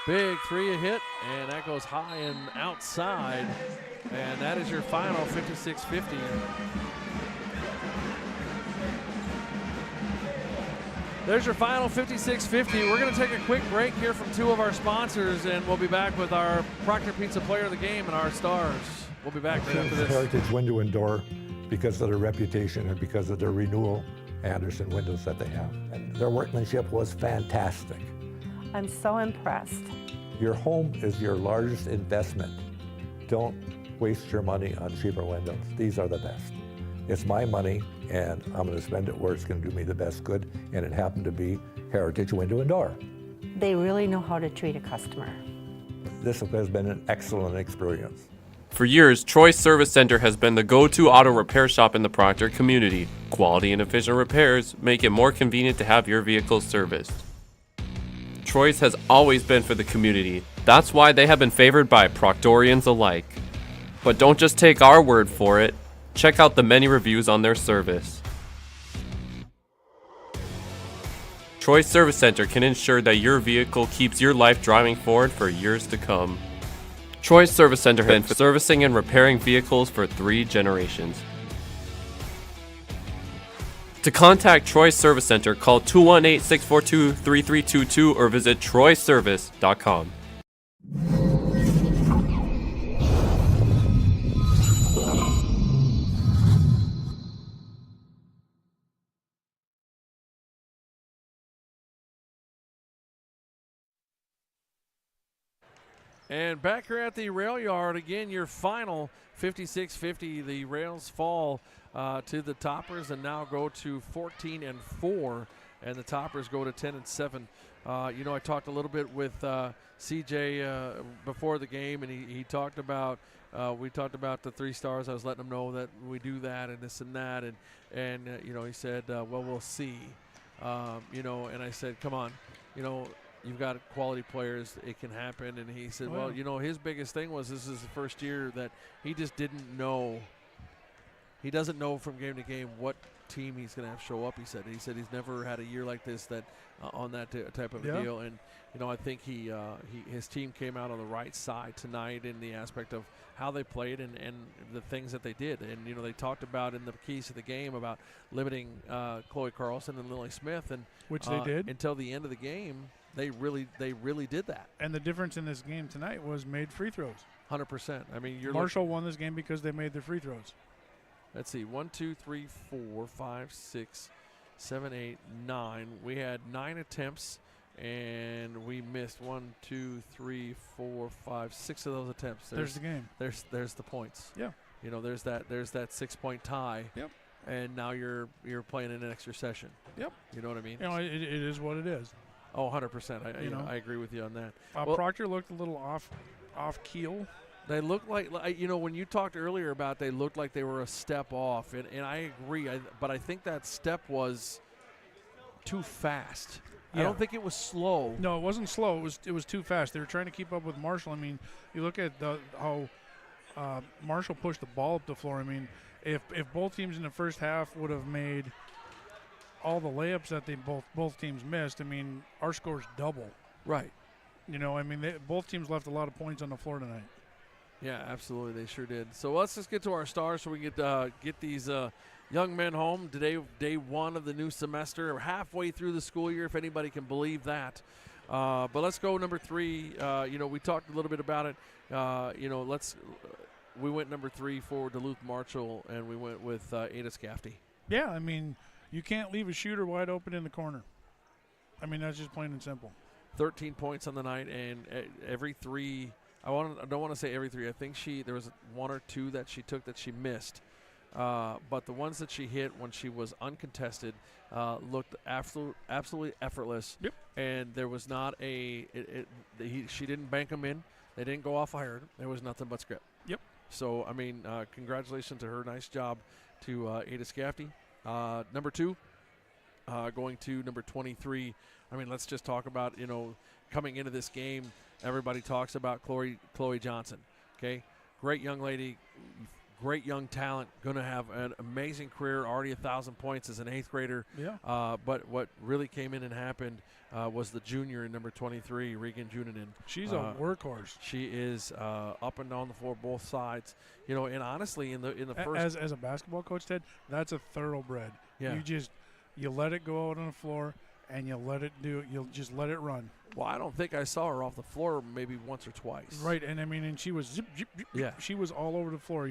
Big 3 hit, and that goes high and outside. And that is your final 56-50. There's your final 56-50. We're going to take a quick break here from 2 of our sponsors, and we'll be back with our Proctor Pizza Player of the Game and our stars. We'll be back right after this. Heritage Window and Door, because of their reputation and because of their renewal Anderson windows that they have. And their workmanship was fantastic. I'm so impressed. Your home is your largest investment. Don't waste your money on cheaper windows. These are the best. It's my money, and I'm going to spend it where it's going to do me the best good, and it happened to be Heritage Window and Door. They really know how to treat a customer. This has been an excellent experience. For years, Troy Service Center has been the go-to auto repair shop in the Proctor community. Quality and efficient repairs make it more convenient to have your vehicle serviced. Troy's has always been for the community. That's why they have been favored by Proctorians alike. But don't just take our word for it. Check out the many reviews on their service. Troy Service Center can ensure that your vehicle keeps your life driving forward for years to come. Troy Service Center has been servicing and repairing vehicles for 3 generations. To contact Troy Service Center, call 218-642-3322 or visit troyservice.com. And back here at the rail yard, again, your final 56-50. The Rails fall to the Toppers and now go to 14-4, and the Toppers go to 10-7. I talked a little bit with CJ before the game, and he talked about we talked about the 3 stars. I was letting him know that we do that and this and that, and he said, well, we'll see, and I said, come on, you've got quality players. It can happen. And he said, well, his biggest thing was this is the first year that he just didn't know. He doesn't know from game to game what team he's going to have show up. He said he's never had a year like this that on that type of a deal. And I think his team came out on the right side tonight in the aspect of how they played and the things that they did. And they talked about in the keys to the game about limiting Chloe Carlson and Lily Smith, and which they did until the end of the game. They really did that. And the difference in this game tonight was made free throws. 100%. I mean, Marshall won this game because they made their free throws. Let's see, 1, 2, 3, 4, 5, 6, 7, 8, 9. We had 9 attempts, and we missed 1, 2, 3, 4, 5, 6 of those attempts. There's the game. There's the points. Yeah. There's that 6-point tie. Yep. And now you're playing in an extra session. Yep. You know what I mean? It is what it is. Oh, 100%. I agree with you on that. Proctor looked a little off keel. They looked like when you talked earlier about they looked like they were a step off, and I agree. But I think that step was too fast. Yeah. I don't think it was slow. No, it wasn't slow. It was too fast. They were trying to keep up with Marshall. I mean, you look at how Marshall pushed the ball up the floor. I mean, if both teams in the first half would have made all the layups that they both teams missed, I mean, our score's double. Right. Both teams left a lot of points on the floor tonight. Yeah, absolutely, they sure did. So let's just get to our stars so we can get these young men home. Today, day 1 of the new semester. We're halfway through the school year, if anybody can believe that. But let's go number 3. We talked a little bit about it. We went number 3 for Duluth Marshall, and we went with Ada Scafty. Yeah, I mean, you can't leave a shooter wide open in the corner. I mean, that's just plain and simple. 13 points on the night, and every 3. I don't want to say every 3. I think there was 1 or 2 that she took that she missed. But the ones that she hit when she was uncontested looked absolutely effortless. Yep. And there was not she didn't bank them in. They didn't go off iron. There was nothing but script. Yep. So, I mean, congratulations to her. Nice job to Ada Scafty. Number 2, going to number 23. I mean, let's just talk about, coming into this game, everybody talks about Chloe Johnson, okay? Great young lady, great young talent, going to have an amazing career, already 1,000 points as an 8th grader. Yeah. But what really came in and happened was the junior in number 23, Regan Junanen. She's a workhorse. She is up and down the floor, both sides. And honestly, in the first, as a basketball coach, Ted, that's a thoroughbred. Yeah. You let it go out on the floor, and you'll just let it run. Well, I don't think I saw her off the floor maybe once or twice. Right, and she was zip. Yeah. She was all over the floor.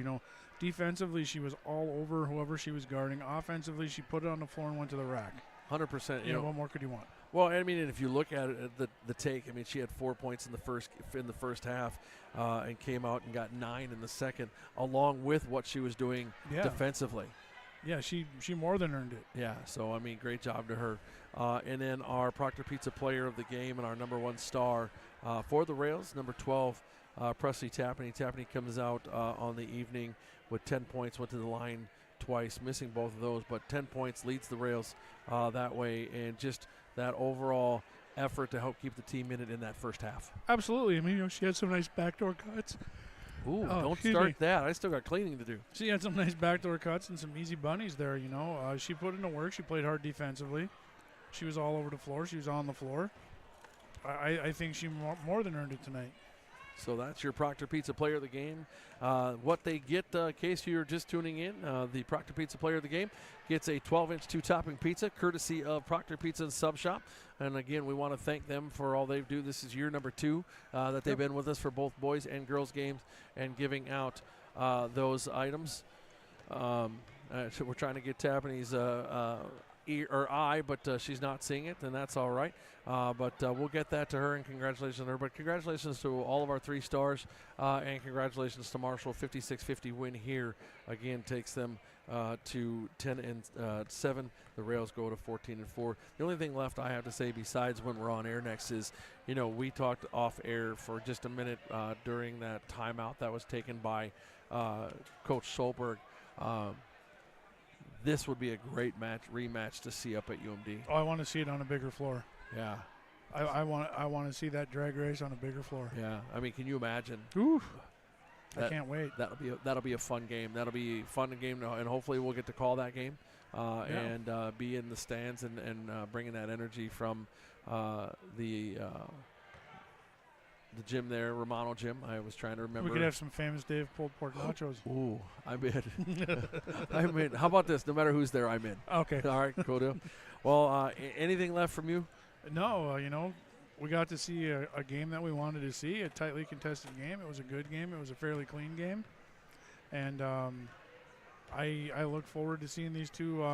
Defensively, she was all over whoever she was guarding. Offensively, she put it on the floor and went to the rack. 100%. What more could you want? Well, I mean, and if you look at it, the take, I mean, she had 4 points in the first half, and came out and got 9 in the second, along with what she was doing defensively. Yeah, she more than earned it. Yeah, so, I mean, great job to her. And then our Proctor Pizza player of the game and our number 1 star for the Rails, number 12, Presley Tapney. Tapney comes out on the evening with 10 points, went to the line twice, missing both of those, but 10 points, leads the Rails that way, and just that overall effort to help keep the team in it in that first half. Absolutely. I mean, she had some nice backdoor cuts. Ooh, don't start that. I still got cleaning to do. She had some nice backdoor cuts and some easy bunnies there, She put in the work. She played hard defensively. She was all over the floor. She was on the floor. I think she more than earned it tonight. So that's your Proctor Pizza player of the game. What they get, in case you're just tuning in, the Proctor Pizza player of the game gets a 12-inch 2-topping pizza, courtesy of Proctor Pizza and Sub Shop. And again, we want to thank them for all they do. This is year number 2 that they've been with us for both boys and girls games and giving out those items. So we're trying to get Tapney's eye, but she's not seeing it, and that's all right. But we'll get that to her, and congratulations to her. But congratulations to all of our 3 stars, and congratulations to Marshall. 56-50 win here again takes them to 10-7. The Rails go to 14-4. The only thing left I have to say besides when we're on air next is, we talked off air for just a minute during that timeout that was taken by Coach Solberg. This would be a great rematch to see up at UMD. Oh, I want to see it on a bigger floor. Yeah. I want to see that drag race on a bigger floor. Yeah. I mean, can you imagine? Oof. I can't wait. That'll be a fun game. That'll be a fun game, and hopefully we'll get to call that game and be in the stands and bringing that energy from the gym there, Romano Gym. I was trying to remember. We could have some famous Dave pulled pork nachos. Ooh, I'm in. I'm in. How about this? No matter who's there, I'm in. Okay. All right, cool deal. Well, anything left from you? No, we got to see a game that we wanted to see, a tightly contested game. It was a good game. It was a fairly clean game. And I look forward to seeing these two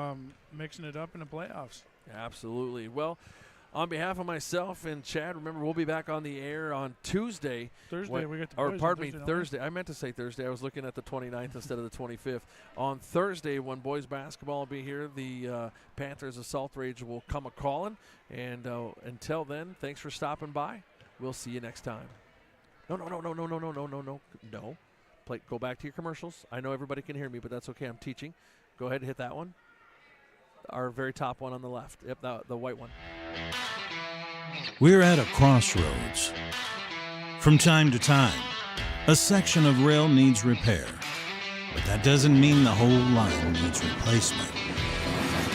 mixing it up in the playoffs. Absolutely. Well, on behalf of myself and Chad, remember we'll be back on the air on Tuesday. Thursday, we get the or boys pardon on me, Thursday, Thursday. I meant to say Thursday. I was looking at the 29th instead of the 25th. On Thursday, when boys basketball will be here, the Panthers Assault Rage will come a-calling. And until then, thanks for stopping by. We'll see you next time. No. Go back to your commercials. I know everybody can hear me, but that's okay. I'm teaching. Go ahead and hit that one. Our very top one on the left. Yep, the white one. We're at a crossroads. From time to time, a section of rail needs repair, but that doesn't mean the whole line needs replacement.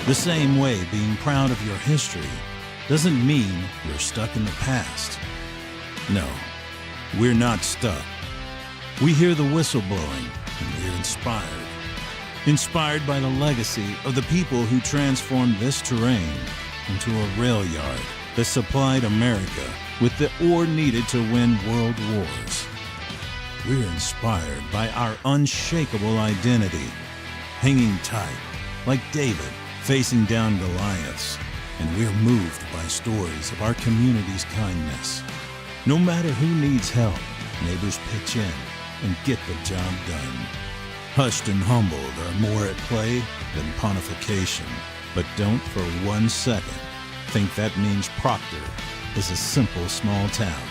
The same way being proud of your history doesn't mean you're stuck in the past. No, we're not stuck. We hear the whistle blowing and we're inspired. Inspired by the legacy of the people who transformed this terrain into a rail yard that supplied America with the ore needed to win world wars. We're inspired by our unshakable identity, hanging tight like David facing down Goliaths, and we're moved by stories of our community's kindness. No matter who needs help, neighbors pitch in and get the job done. Hushed and humbled are more at play than pontification, but don't for 1 second think that means Proctor is a simple small town.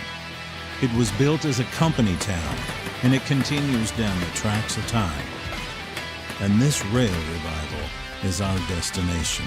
It was built as a company town, and it continues down the tracks of time. And this rail revival is our destination.